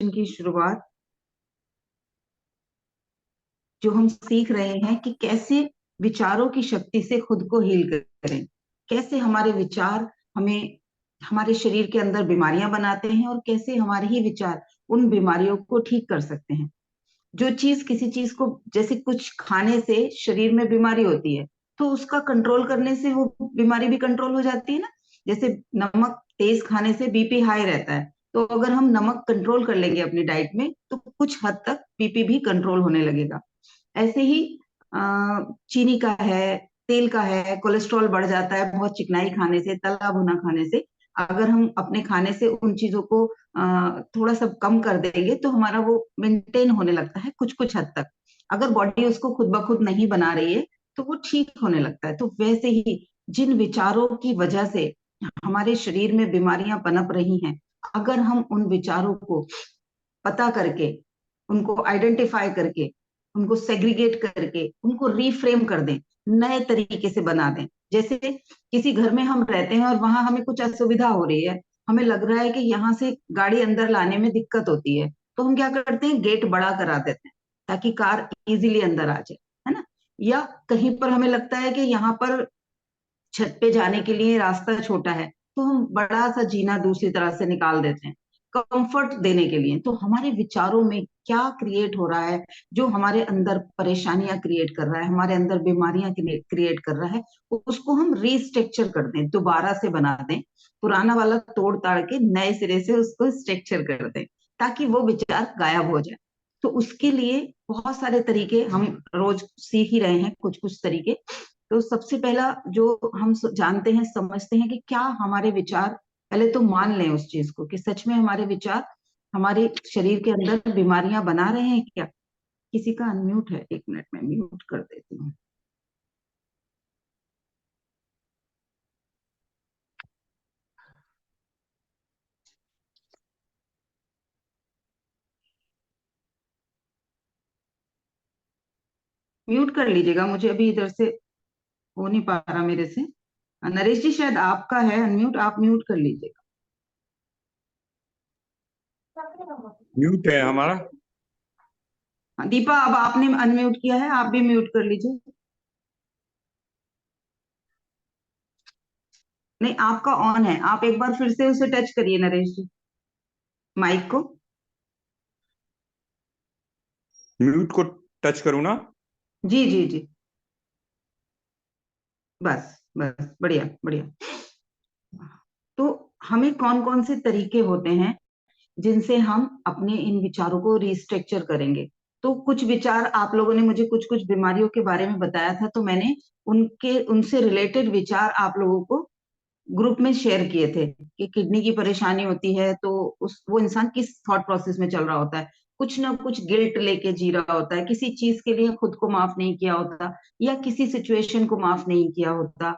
की शुरुआत जो हम सीख रहे हैं कि कैसे विचारों की शक्ति से खुद को हील करें, कैसे हमारे विचार हमें हमारे शरीर के अंदर बीमारियां बनाते हैं और कैसे हमारे ही विचार उन बीमारियों को ठीक कर सकते हैं। जो चीज किसी चीज को, जैसे कुछ खाने से शरीर में बीमारी होती है, तो उसका कंट्रोल करने से वो बीमारी भी कंट्रोल हो जाती है ना। जैसे नमक तेज खाने से बीपी हाई रहता है, तो अगर हम नमक कंट्रोल कर लेंगे अपनी डाइट में तो कुछ हद तक बीपी भी कंट्रोल होने लगेगा। ऐसे ही चीनी का है, तेल का है, कोलेस्ट्रॉल बढ़ जाता है बहुत चिकनाई खाने से, तला भुना खाने से। अगर हम अपने खाने से उन चीजों को थोड़ा सा कम कर देंगे तो हमारा वो मेंटेन होने लगता है कुछ कुछ हद तक। अगर बॉडी उसको खुद ब खुद नहीं बना रही है तो वो ठीक होने लगता है। तो वैसे ही जिन विचारों की वजह से हमारे शरीर में बीमारियां पनप रही हैं, अगर हम उन विचारों को पता करके, उनको आइडेंटिफाई करके, उनको सेग्रीगेट करके, उनको रीफ्रेम कर दें, नए तरीके से बना दें। जैसे किसी घर में हम रहते हैं और वहां हमें कुछ असुविधा हो रही है, हमें लग रहा है कि यहाँ से गाड़ी अंदर लाने में दिक्कत होती है, तो हम क्या करते हैं, गेट बड़ा करा देते हैं ताकि कार इजीली अंदर आ जाए, है ना। या कहीं पर हमें लगता है कि यहाँ पर छत पे जाने के लिए रास्ता छोटा है, तो हम बड़ा सा जीना दूसरी तरह से निकाल देते हैं कंफर्ट देने के लिए। तो हमारे विचारों में क्या क्रिएट हो रहा है, जो हमारे अंदर परेशानियां क्रिएट कर रहा है, हमारे अंदर बीमारियां क्रिएट कर रहा है, उसको हम रीस्ट्रक्चर कर दें, दोबारा से बना दें, पुराना वाला तोड़ ताड़ के नए सिरे से उसको स्ट्रक्चर कर दें ताकि वो विचार गायब हो जाए। तो उसके लिए बहुत सारे तरीके हम रोज सीख ही रहे हैं, कुछ कुछ तरीके। तो सबसे पहला जो हम जानते हैं, समझते हैं कि क्या हमारे विचार, पहले तो मान लें उस चीज को कि सच में हमारे विचार हमारे शरीर के अंदर बीमारियां बना रहे हैं क्या। किसी का अनम्यूट है, एक मिनट में म्यूट कर देती हूँ। म्यूट कर लीजिएगा, मुझे अभी इधर से हो नहीं पा रहा मेरे से। नरेश जी, शायद आपका है अनम्यूट, आप म्यूट कर लीजिएगा। म्यूट है हमारा। हाँ, दीपा, अब आपने अनम्यूट किया है, आप भी म्यूट कर लीजिए। नहीं, आपका ऑन है, आप एक बार फिर से उसे टच करिए नरेश जी, माइक को। म्यूट को टच करूँ ना? जी जी जी, बस बस, बढ़िया बढ़िया। तो हमें कौन कौन से तरीके होते हैं जिनसे हम अपने इन विचारों को रिस्ट्रक्चर करेंगे। तो कुछ विचार आप लोगों ने मुझे कुछ कुछ बीमारियों के बारे में बताया था, तो मैंने उनके उनसे रिलेटेड विचार आप लोगों को ग्रुप में शेयर किए थे कि किडनी की परेशानी होती है तो उस वो इंसान किस थॉट प्रोसेस में चल रहा होता है। कुछ ना कुछ गिल्ट लेके जी रहा होता है, किसी चीज के लिए खुद को माफ नहीं किया होता, या किसी सिचुएशन को माफ नहीं किया होता।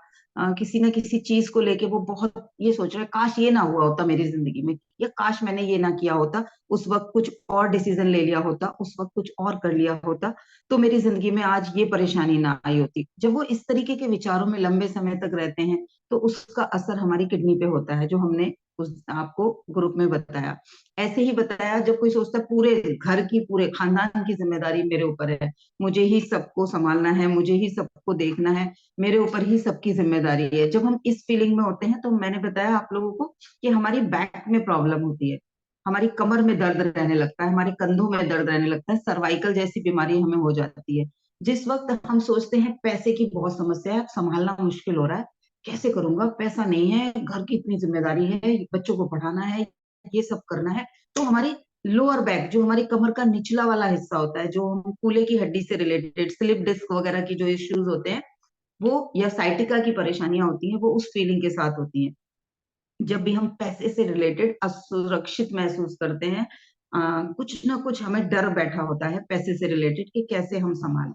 किसी ना किसी चीज को लेके वो बहुत ये सोच रहा है, काश ये ना हुआ होता मेरी जिंदगी में, या काश मैंने ये ना किया होता, उस वक्त कुछ और डिसीजन ले लिया होता, उस वक्त कुछ और कर लिया होता, तो मेरी जिंदगी में आज ये परेशानी ना आई होती। जब वो इस तरीके के विचारों में लंबे समय तक रहते हैं तो उसका असर हमारी किडनी पे होता है, जो हमने उस आपको ग्रुप में बताया। ऐसे ही बताया जब कोई सोचता है पूरे घर की, पूरे खानदान की जिम्मेदारी मेरे ऊपर है, मुझे ही सबको संभालना है, मुझे ही सबको देखना है, मेरे ऊपर ही सबकी जिम्मेदारी है, जब हम इस फीलिंग में होते हैं, तो मैंने बताया आप लोगों को कि हमारी बैक में प्रॉब्लम होती है, हमारी कमर में दर्द रहने लगता है, हमारे कंधों में दर्द रहने लगता है, सर्वाइकल जैसी बीमारी हमें हो जाती है। जिस वक्त हम सोचते हैं पैसे की बहुत समस्या है, संभालना मुश्किल हो रहा है, कैसे करूंगा, पैसा नहीं है, घर की इतनी जिम्मेदारी है, बच्चों को पढ़ाना है, ये सब करना है, तो हमारी लोअर बैक, जो हमारी कमर का निचला वाला हिस्सा होता है, जो हम कूल्हे की हड्डी से रिलेटेड स्लिप डिस्क वगैरह की जो इश्यूज होते हैं, वो या साइटिका की परेशानियां होती हैं, वो उस फीलिंग के साथ होती हैं। जब भी हम पैसे से रिलेटेड असुरक्षित महसूस करते हैं, कुछ ना कुछ हमें डर बैठा होता है पैसे से रिलेटेड कि कैसे हम संभालें।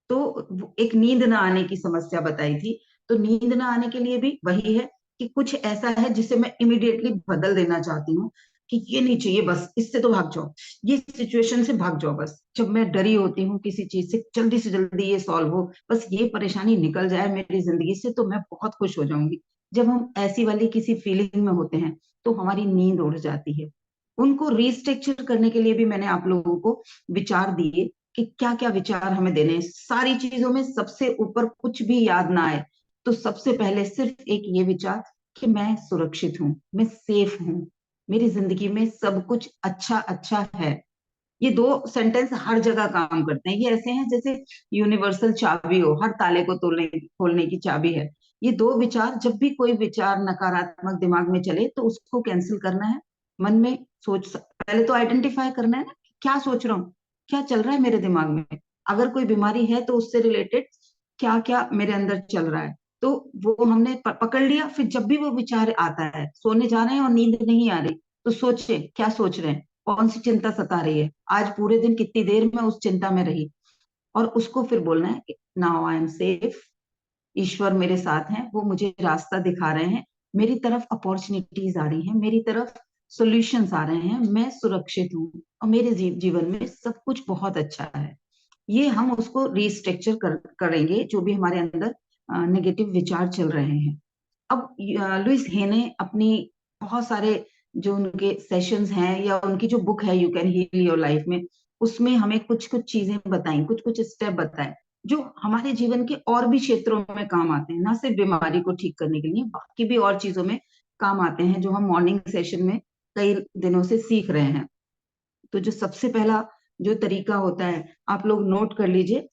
तो एक नींद ना आने की समस्या बताई थी। तो नींद ना आने के लिए भी वही है कि कुछ ऐसा है जिसे मैं इमिडिएटली बदल देना चाहती हूँ कि ये नहीं चाहिए, बस इससे तो भाग जाओ, ये सिचुएशन से भाग जाओ, बस जब मैं डरी होती हूँ किसी चीज से जल्दी ये सॉल्व हो, बस ये परेशानी निकल जाए मेरी जिंदगी से तो मैं बहुत खुश हो जाऊंगी। जब हम ऐसी वाली किसी फीलिंग में होते हैं तो हमारी नींद उड़ जाती है। उनको रीस्ट्रक्चर करने के लिए भी मैंने आप लोगों को विचार दिए कि क्या क्या विचार हमें देने हैं। सारी चीजों में सबसे ऊपर कुछ भी याद ना आए तो सबसे पहले सिर्फ एक ये विचार कि मैं सुरक्षित हूँ, मैं सेफ हूँ, मेरी जिंदगी में सब कुछ अच्छा अच्छा है। ये दो सेंटेंस हर जगह काम करते हैं। ये ऐसे हैं जैसे यूनिवर्सल चाबी हो, हर ताले को तोड़ने खोलने की चाबी है। ये दो विचार, जब भी कोई विचार नकारात्मक दिमाग में चले तो उसको कैंसिल करना है। मन में पहले तो आइडेंटिफाई करना है ना कि क्या सोच रहा हूँ, क्या चल रहा है मेरे दिमाग में। अगर कोई बीमारी है तो उससे रिलेटेड क्या क्या मेरे अंदर चल रहा है, तो वो हमने पकड़ लिया। फिर जब भी वो विचार आता है, सोने जा रहे हैं और नींद नहीं आ रही, तो सोचे क्या सोच रहे हैं, कौन सी चिंता सता रही है, आज पूरे दिन कितनी देर में उस चिंता में रही। और उसको फिर बोलना है कि नाउ आई एम सेफ, ईश्वर मेरे साथ हैं, वो मुझे रास्ता दिखा रहे हैं, मेरी तरफ अपॉर्चुनिटीज आ रही हैं, मेरी तरफ सॉल्यूशंस आ रहे हैं, मैं सुरक्षित हूँ और मेरे जीवन में सब कुछ बहुत अच्छा है। ये हम उसको रीस्ट्रक्चर करेंगे जो भी हमारे अंदर नेगेटिव विचार चल रहे हैं। अब लुइस हे ने अपनी बहुत सारे जो उनके सेशंस हैं या उनकी जो बुक है you can heal your life में, उसमें हमें कुछ कुछ चीजें बताई, कुछ कुछ स्टेप बताए जो हमारे जीवन के और भी क्षेत्रों में काम आते हैं, ना सिर्फ बीमारी को ठीक करने के लिए, बाकी भी और चीजों में काम आते हैं जो हम मॉर्निंग सेशन में कई दिनों से सीख रहे हैं। तो जो सबसे पहला जो तरीका होता है, आप लोग नोट कर लीजिए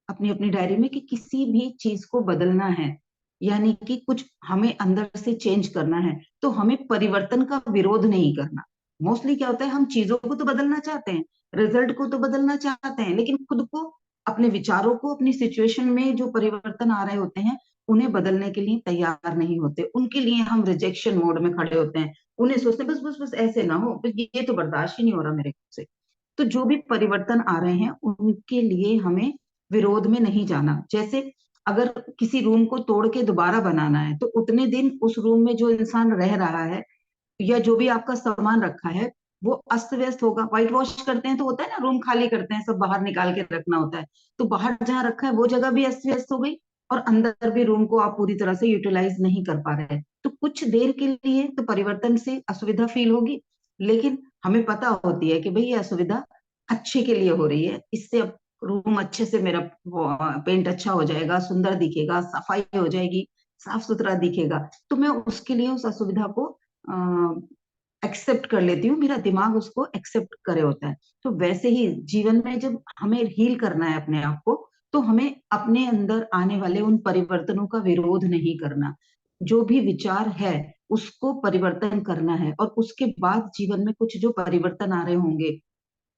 अपनी अपनी डायरी में कि किसी भी चीज को बदलना है, यानी कि कुछ हमें अंदर से चेंज करना है, तो हमें परिवर्तन का विरोध नहीं करना। मोस्टली क्या होता है, हम चीजों को तो बदलना चाहते हैं, रिजल्ट को तो बदलना चाहते हैं, लेकिन खुद को, अपने विचारों को, अपनी सिचुएशन में जो परिवर्तन आ रहे होते हैं उन्हें बदलने के लिए तैयार नहीं होते। उनके लिए हम रिजेक्शन मोड में खड़े होते हैं, उन्हें सोचते हैं बस बस बस ऐसे ना हो, बस ये तो बर्दाश्त ही नहीं हो रहा मेरे से। तो जो भी परिवर्तन आ रहे हैं उनके लिए हमें विरोध में नहीं जाना। जैसे अगर किसी रूम को तोड़ के दोबारा बनाना है तो उतने दिन उस रूम में जो इंसान रह रहा है या जो भी आपका सामान रखा है वो अस्त व्यस्त होगा। व्हाइट वॉश करते हैं तो होता है ना, रूम खाली करते हैं, सब बाहर निकाल के रखना होता है, तो बाहर जहां रखा है वो जगह भी अस्त व्यस्त हो गई और अंदर भी रूम को आप पूरी तरह से यूटिलाइज नहीं कर पा रहे हैं। तो कुछ देर के लिए तो परिवर्तन से असुविधा फील होगी, लेकिन हमें पता होती है कि भाई ये असुविधा अच्छे के लिए हो रही है, इससे अब रूम अच्छे से मेरा पेंट अच्छा हो जाएगा, सुंदर दिखेगा, सफाई हो जाएगी, साफ सुथरा दिखेगा। तो मैं उसके लिए उस असुविधा को एक्सेप्ट कर लेती हूँ, मेरा दिमाग उसको एक्सेप्ट करे होता है। तो वैसे ही जीवन में जब हमें हील करना है अपने आप को, तो हमें अपने अंदर आने वाले उन परिवर्तनों का विरोध नहीं करना। जो भी विचार है उसको परिवर्तन करना है, और उसके बाद जीवन में कुछ जो परिवर्तन आ रहे होंगे,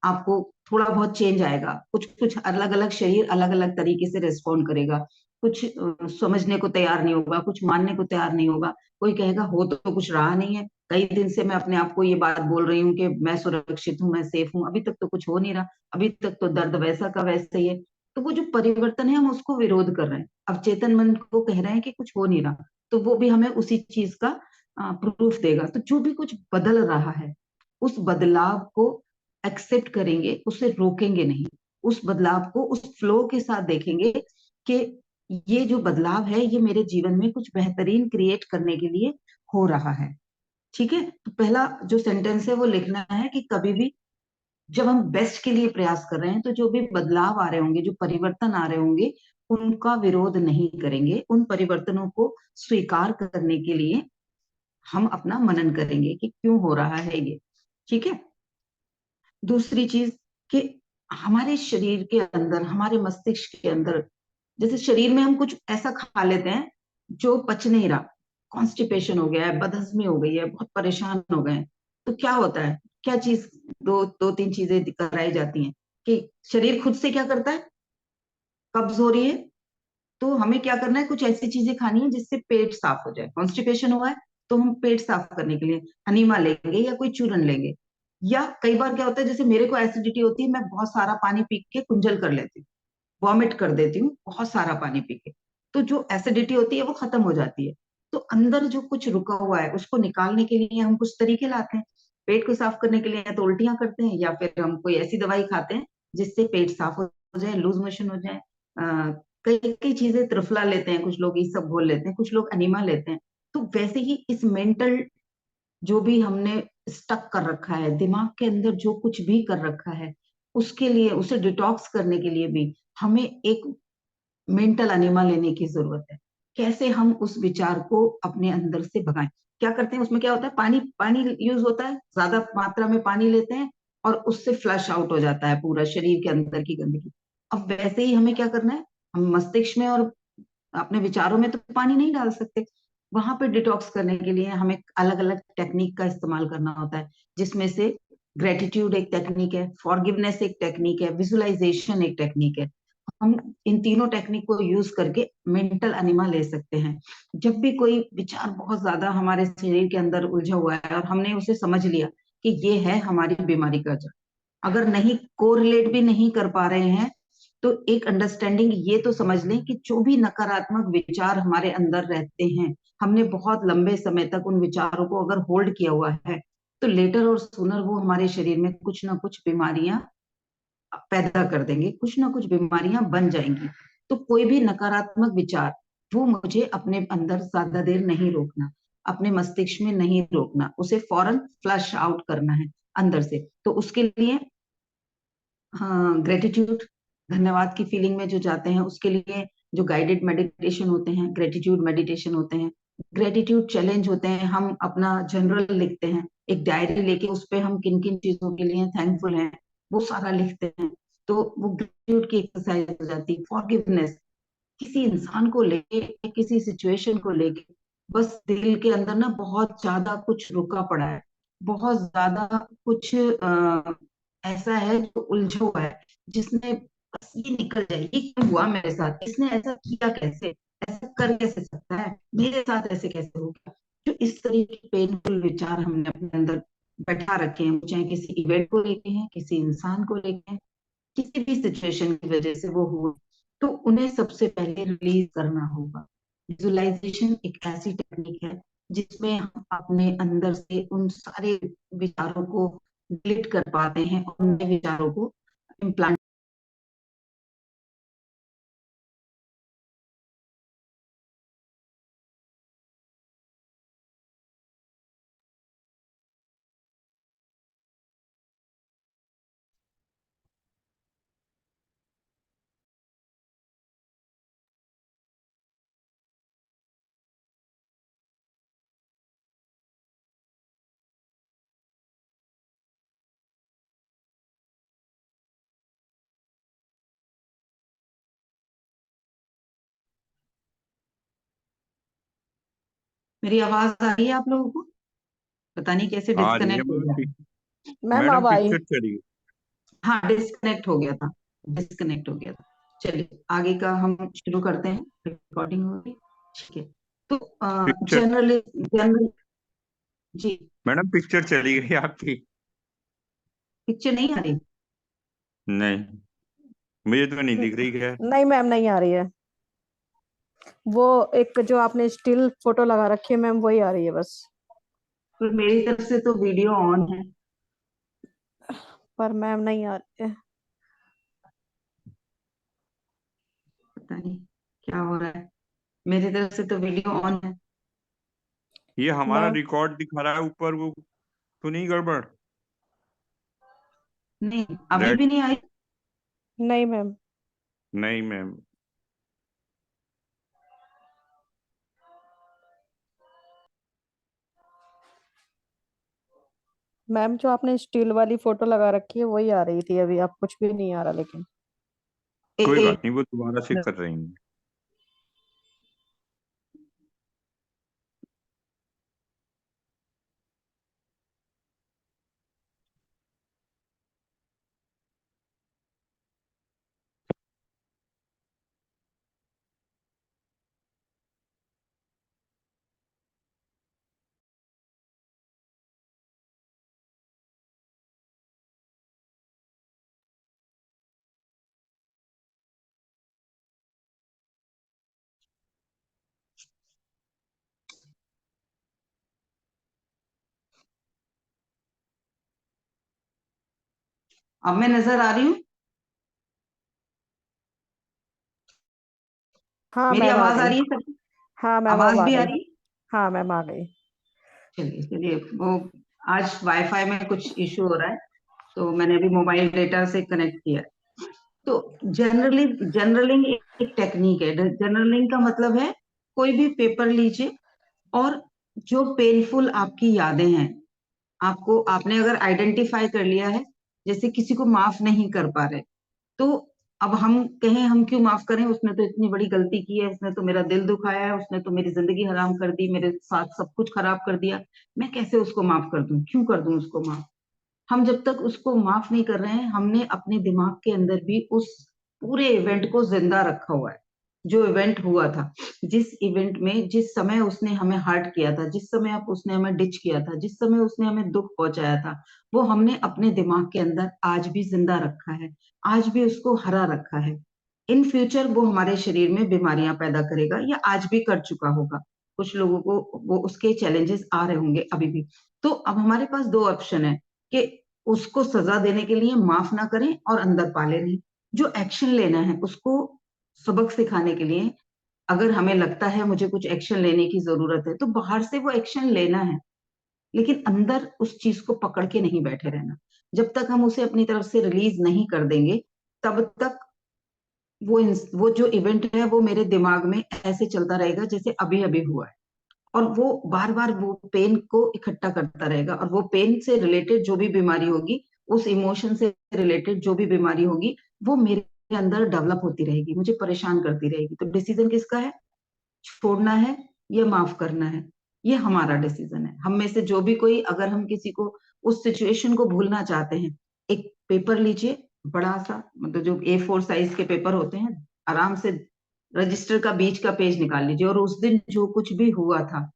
आपको थोड़ा बहुत चेंज आएगा, कुछ कुछ अलग अलग शरीर अलग अलग तरीके से रिस्पॉन्ड करेगा। कुछ समझने को तैयार नहीं होगा, कुछ मानने को तैयार नहीं होगा। कोई कहेगा हो तो कुछ रहा नहीं है, कई दिन से मैं अपने आप को ये बात बोल रही हूँ कि मैं सुरक्षित हूँ, मैं सेफ हूँ, अभी तक तो कुछ हो नहीं रहा, अभी तक तो दर्द वैसा का वैसा ही है। तो वो जो परिवर्तन है हम उसको विरोध कर रहे हैं, अब चेतन मन को कह रहे हैं कि कुछ हो नहीं रहा, तो वो भी हमें उसी चीज का प्रूफ देगा। तो जो भी कुछ बदल रहा है उस बदलाव को एक्सेप्ट करेंगे, उसे रोकेंगे नहीं, उस बदलाव को उस फ्लो के साथ देखेंगे कि ये जो बदलाव है ये मेरे जीवन में कुछ बेहतरीन क्रिएट करने के लिए हो रहा है। ठीक है, तो पहला जो सेंटेंस है वो लिखना है कि कभी भी जब हम बेस्ट के लिए प्रयास कर रहे हैं तो जो भी बदलाव आ रहे होंगे, जो परिवर्तन आ रहे होंगे, उनका विरोध नहीं करेंगे, उन परिवर्तनों को स्वीकार करने के लिए हम अपना मनन करेंगे कि क्यों हो रहा है ये। ठीक है। दूसरी चीज कि हमारे शरीर के अंदर, हमारे मस्तिष्क के अंदर, जैसे शरीर में हम कुछ ऐसा खा लेते हैं जो पच नहीं रहा, कॉन्स्टिपेशन हो गया है, बदहजमी हो गई है, बहुत परेशान हो गए हैं, तो क्या होता है, क्या चीज, दो दो तीन चीजें कराई जाती हैं कि शरीर खुद से क्या करता है, कब्ज हो रही है तो हमें क्या करना है, कुछ ऐसी चीजें खानी है जिससे पेट साफ हो जाए। कॉन्स्टिपेशन हुआ है तो हम पेट साफ करने के लिए अनीमा लेंगे या कोई चूरन लेंगे। या कई बार क्या होता है, जैसे मेरे को एसिडिटी होती है, मैं बहुत सारा पानी पी के कुंजल कर लेती हूँ, वॉमिट कर देती हूँ बहुत सारा पानी पी के, तो जो एसिडिटी होती है वो खत्म हो जाती है। तो अंदर जो कुछ रुका हुआ है उसको निकालने के लिए हम कुछ तरीके लाते हैं। पेट को साफ करने के लिए या तो उल्टियां करते हैं या फिर हम कोई ऐसी दवाई खाते हैं जिससे पेट साफ हो जाए, लूज मोशन हो जाए। कई कई चीजें, त्रिफला लेते हैं कुछ लोग, ये सब घोल लेते हैं कुछ लोग, अनीमा लेते हैं। तो वैसे ही इस मेंटल जो भी हमने स्टक कर रखा है दिमाग के अंदर, जो कुछ भी कर रखा है, उसके लिए, उसे डिटॉक्स करने के लिए भी हमें एक मेंटल अनिमा लेने की जरूरत है। कैसे हम उस विचार को अपने अंदर से भगाएं? क्या करते हैं, उसमें क्या होता है, पानी पानी यूज होता है, ज्यादा मात्रा में पानी लेते हैं और उससे फ्लश आउट हो जाता है पूरा शरीर के अंदर की गंदगी। अब वैसे ही हमें क्या करना है, हम मस्तिष्क में और अपने विचारों में तो पानी नहीं डाल सकते। वहां पे डिटॉक्स करने के लिए हमें अलग अलग टेक्निक का इस्तेमाल करना होता है, जिसमें से ग्रेटिट्यूड एक टेक्निक है, फॉरगिवनेस एक टेक्निक है, विजुअलाइजेशन एक टेक्निक है। हम इन तीनों टेक्निक को यूज करके मेंटल अनिमा ले सकते हैं। जब भी कोई विचार बहुत ज्यादा हमारे शरीर के अंदर उलझा हुआ है और हमने उसे समझ लिया कि ये है हमारी बीमारी का जड़, अगर नहीं कोरिलेट भी नहीं कर पा रहे हैं, तो एक अंडरस्टैंडिंग ये तो समझ लें कि जो भी नकारात्मक विचार हमारे अंदर रहते हैं, हमने बहुत लंबे समय तक उन विचारों को अगर होल्ड किया हुआ है, तो लेटर और सूनर वो हमारे शरीर में कुछ ना कुछ बीमारियां पैदा कर देंगे, कुछ ना कुछ बीमारियां बन जाएंगी। तो कोई भी नकारात्मक विचार, वो मुझे अपने अंदर ज्यादा देर नहीं रोकना, अपने मस्तिष्क में नहीं रोकना, उसे फौरन फ्लश आउट करना है अंदर से। तो उसके लिए हाँ, ग्रेटिट्यूड, धन्यवाद की फीलिंग में जो जाते हैं, उसके लिए जो गाइडेड मेडिटेशन होते हैं, ग्रेटिट्यूड मेडिटेशन होते हैं, ग्रेटिट्यूड चैलेंज होते हैं। हम अपना जनरल लिखते हैं, एक डायरी लेके उस पे हम किन किन चीजों के लिए थैंकफुल हैं वो सारा लिखते हैं। तो वो ग्रेटिट्यूड की एक्सरसाइज हो जाती है। फॉरगिवनेस, किसी इंसान को लेके, किसी सिचुएशन को लेके बस दिल के अंदर ना बहुत ज्यादा कुछ रुका पड़ा है, बहुत ज्यादा कुछ ऐसा है जो उलझा हुआ है, जिसने बस ये निकल जाए, ये क्यों हुआ मेरे साथ, इसने ऐसा किया कैसे, ऐसा कर कैसे सकता है, मेरे साथ ऐसे कैसे हो गया। जो इस तरीके के पेनफुल विचार हमने अपने अंदर बैठा रखे हैं, चाहे किसी इवेंट को लेके हैं, किसी इंसान को लेके हैं, किसी भी सिचुएशन की वजह से वो हुआ, तो उन्हें सबसे पहले रिलीज करना होगा। विजुअलाइजेशन एक ऐसी टेक्निक है जिसमें हम अपने अंदर से उन सारे विचारों को डिलीट कर पाते हैं और नए विचारों को इम्प्लांट। मेरी आवाज आ रही है आप लोगों को? पता नहीं कैसे आ रही है डिस्कनेक्ट हो मैम। गया। मैम मैडम अब आई। पिक्चर चली हाँ, डिस्कनेक्ट हो गया था, डिस्कनेक्ट हो गया था। चलिए आगे का हम शुरू करते हैं, रिकॉर्डिंग हो रही, ठीक है। तो पिक्चर जनरली जनरल जी, मैडम पिक्चर चली गई आपकी। पिक्चर नहीं आ रही? नहीं, मुझे तो नहीं न- दिख रही है। नहीं मैम, नहीं आ रही है। वो एक जो आपने स्टिल फोटो लगा रखी है मैम, वही आ रही है बस। तो मेरी तरफ से तो वीडियो ऑन है। पर मैम नहीं आ रही है। पता नहीं क्या हो रहा है, मेरी तरफ से तो वीडियो ऑन है। ये हमारा मैम रिकॉर्ड दिखा रहा है ऊपर, वो तो नहीं गड़बड़? नहीं, अभी रेड? भी नहीं आई। नहीं मैम। नहीं मैम। मैम जो आपने स्टिल वाली फोटो लगा रखी है वही आ रही थी अभी, अब कुछ भी नहीं आ रहा लेकिन। कोई एक बात नहीं, वो दोबारा से मिनट। कर रही हैं। अब मैं नजर आ रही हूँ? हाँ मेरी मैम आ आवाज आ गई। रही है सब? हाँ मैम अब आवाज आ भी आ गई। रही है? हाँ मैम आ गई। चलिए चलिए, वो आज वाईफाई में कुछ इशू हो रहा है, तो मैंने अभी मोबाइल डेटा से कनेक्ट किया। तो जर्नलिंग एक टेक्निक है। जर्नलिंग का मतलब है कोई भी पेपर लीजिए और जो पेनफुल आपकी यादें हैं, आपको आपने अगर आइडेंटिफाई कर लिया है, जैसे किसी को माफ नहीं कर पा रहे, तो अब हम कहें हम क्यों माफ करें, उसने तो इतनी बड़ी गलती की है, उसने तो मेरा दिल दुखाया है, उसने तो मेरी जिंदगी हराम कर दी, मेरे साथ सब कुछ खराब कर दिया, मैं कैसे उसको माफ कर दूं, क्यों कर दूं उसको माफ। हम जब तक उसको माफ नहीं कर रहे हैं, हमने अपने दिमाग के अंदर भी उस पूरे इवेंट को जिंदा रखा हुआ है। जो इवेंट हुआ था, जिस इवेंट में जिस समय उसने हमें हर्ट किया था, जिस समय आप उसने हमें डिच किया था, जिस समय उसने हमें दुख पहुंचाया था, वो हमने अपने दिमाग के अंदर आज भी जिंदा रखा है, आज भी उसको हरा रखा है। इन फ्यूचर वो हमारे शरीर में बीमारियां पैदा करेगा, या आज भी कर चुका होगा। कुछ लोगों को वो उसके चैलेंजेस आ रहे होंगे अभी भी। तो अब हमारे पास दो ऑप्शन है कि उसको सजा देने के लिए माफ ना करें और अंदर पाले नहीं। जो एक्शन लेना है उसको सबक सिखाने के लिए, अगर हमें लगता है मुझे कुछ एक्शन लेने की जरूरत है, तो बाहर से वो एक्शन लेना है, लेकिन अंदर उस चीज को पकड़ के नहीं बैठे रहना। जब तक हम उसे अपनी तरफ से रिलीज नहीं कर देंगे, तब तक वो जो इवेंट है वो मेरे दिमाग में ऐसे चलता रहेगा जैसे अभी अभी हुआ है, और वो बार बार वो पेन को इकट्ठा करता रहेगा, और वो पेन से रिलेटेड जो भी बीमारी होगी, उस इमोशन से रिलेटेड जो भी बीमारी होगी, वो मेरे अंदर डेवलप होती रहेगी, मुझे परेशान करती रहेगी। तो डिसीजन किसका है? छोड़ना है या माफ करना है? ये हमारा डिसीजन है। हम में से जो भी कोई, अगर हम किसी को उस सिचुएशन को भूलना चाहते हैं, एक पेपर लीजिए, बड़ा सा, मतलब जो A4 साइज के पेपर होते हैं, आराम से रजिस्टर का बीच का पेज निकाल लीजिए, और उस दिन जो कुछ भी हुआ था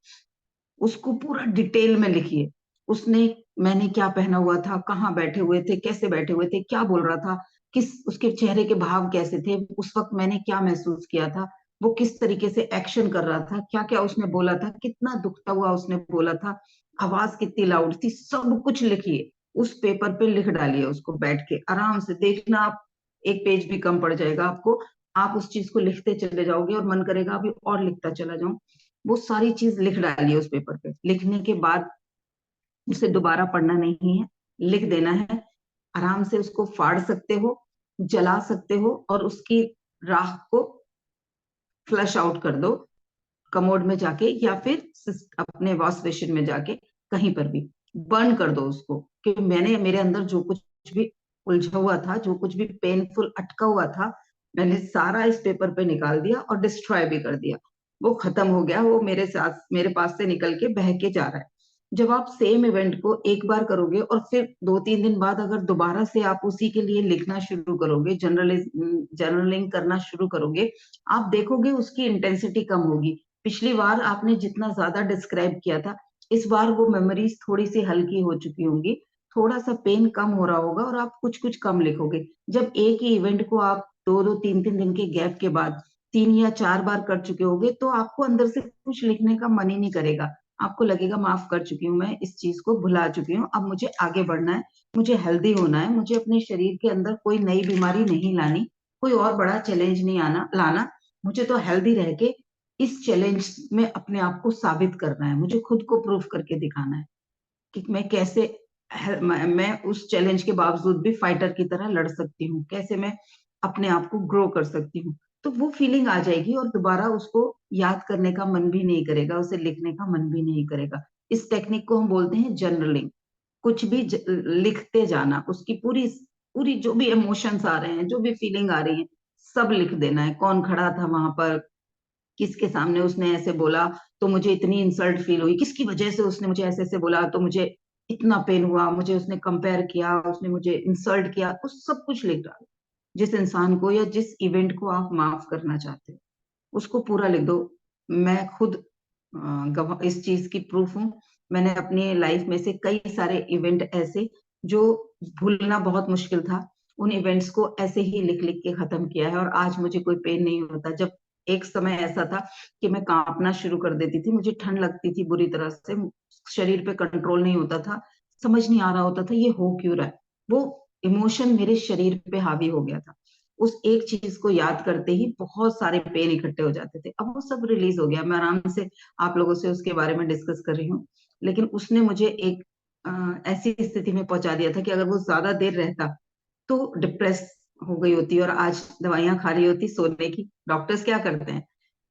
उसको पूरा डिटेल में लिखिए। उसने मैंने क्या पहना हुआ था, कहाँ बैठे हुए थे, कैसे बैठे हुए थे, क्या बोल रहा था, किस उसके चेहरे के भाव कैसे थे, उस वक्त मैंने क्या महसूस किया था, वो किस तरीके से एक्शन कर रहा था, क्या क्या उसने बोला था, कितना दुखता हुआ उसने बोला था, आवाज कितनी लाउड थी, सब कुछ लिखिए। उस पेपर पे लिख डालिए, उसको बैठ के आराम से देखना, आप एक पेज भी कम पड़ जाएगा आपको। आप उस चीज को लिखते चले जाओगे और मन करेगा अभी और लिखता चला जाऊं। वो सारी चीज लिख डालिए उस पेपर पे। लिखने के बाद उसे दोबारा पढ़ना नहीं है, लिख देना है। आराम से उसको फाड़ सकते हो, जला सकते हो, और उसकी राख को फ्लश आउट कर दो कमोड में जाके, या फिर अपने वॉश बेसिन में जाके, कहीं पर भी बर्न कर दो उसको। कि मैंने मेरे अंदर जो कुछ भी उलझा हुआ था, जो कुछ भी पेनफुल अटका हुआ था, मैंने सारा इस पेपर पे निकाल दिया और डिस्ट्रॉय भी कर दिया। वो खत्म हो गया, वो मेरे साथ मेरे पास से निकल के बह के जा रहा है। जब आप सेम इवेंट को एक बार करोगे और फिर 2-3 दिन बाद अगर दोबारा से आप उसी के लिए लिखना शुरू करोगे, जर्नलिंग करना शुरू करोगे, आप देखोगे उसकी इंटेंसिटी कम होगी। पिछली बार आपने जितना ज्यादा डिस्क्राइब किया था, इस बार वो मेमोरीज थोड़ी सी हल्की हो चुकी होंगी, थोड़ा सा पेन कम हो रहा होगा, और आप कुछ कुछ कम लिखोगे। जब एक ही इवेंट को आप 2-2 3-3 दिन के गैप के बाद 3 या 4 बार कर चुके होगे, तो आपको अंदर से कुछ लिखने का मन ही नहीं करेगा। आपको लगेगा माफ कर चुकी हूँ, मैं इस चीज को भुला चुकी हूँ, अब मुझे आगे बढ़ना है, मुझे हेल्दी होना है, मुझे अपने शरीर के अंदर कोई नई बीमारी नहीं लानी, कोई और बड़ा चैलेंज नहीं आना लाना, मुझे तो हेल्दी रह के इस चैलेंज में अपने आप को साबित करना है, मुझे खुद को प्रूफ करके दिखाना है कि मैं कैसे मैं उस चैलेंज के बावजूद भी फाइटर की तरह लड़ सकती हूँ, कैसे मैं अपने आप को ग्रो कर सकती हूँ। तो वो फीलिंग आ जाएगी, और दोबारा उसको याद करने का मन भी नहीं करेगा, उसे लिखने का मन भी नहीं करेगा। इस टेक्निक को हम बोलते हैं जर्नलिंग। कुछ भी लिखते जाना, उसकी पूरी पूरी जो भी इमोशंस आ रहे हैं, जो भी फीलिंग आ रही है, सब लिख देना है। कौन खड़ा था वहां पर, किसके सामने उसने ऐसे बोला तो मुझे इतनी इंसल्ट फील हुई, किसकी वजह से उसने मुझे ऐसे ऐसे बोला तो मुझे इतना पेन हुआ, मुझे उसने कंपेयर किया, उसने मुझे इंसल्ट किया, तो सब कुछ लिख डालो। जिस इंसान को या जिस इवेंट को आप माफ करना चाहते हो, उसको पूरा लिख दो। मैं खुद गवाह इस चीज की प्रूफ हूँ। मैंने अपनी लाइफ में से कई सारे इवेंट ऐसे जो भूलना बहुत मुश्किल था, उन इवेंट्स को ऐसे ही लिख लिख के खत्म किया है, और आज मुझे कोई पेन नहीं होता। जब एक समय ऐसा था कि मैं कांपना शुरू कर देती थी, मुझे ठंड लगती थी बुरी तरह से, शरीर पे कंट्रोल नहीं होता था, समझ नहीं आ रहा होता था ये हो क्यों रहा है। वो इमोशन मेरे शरीर पे हावी हो गया था। उस एक चीज को याद करते ही बहुत सारे पेन इकट्ठे हो जाते थे। अब वो सब रिलीज हो गया, मैं आराम से आप लोगों से उसके बारे में डिस्कस कर रही हूँ। लेकिन उसने मुझे एक ऐसी स्थिति में पहुंचा दिया था कि अगर वो ज्यादा देर रहता तो डिप्रेस हो गई होती और आज दवाइयां खा रही होती सोने की। डॉक्टर्स क्या करते हैं?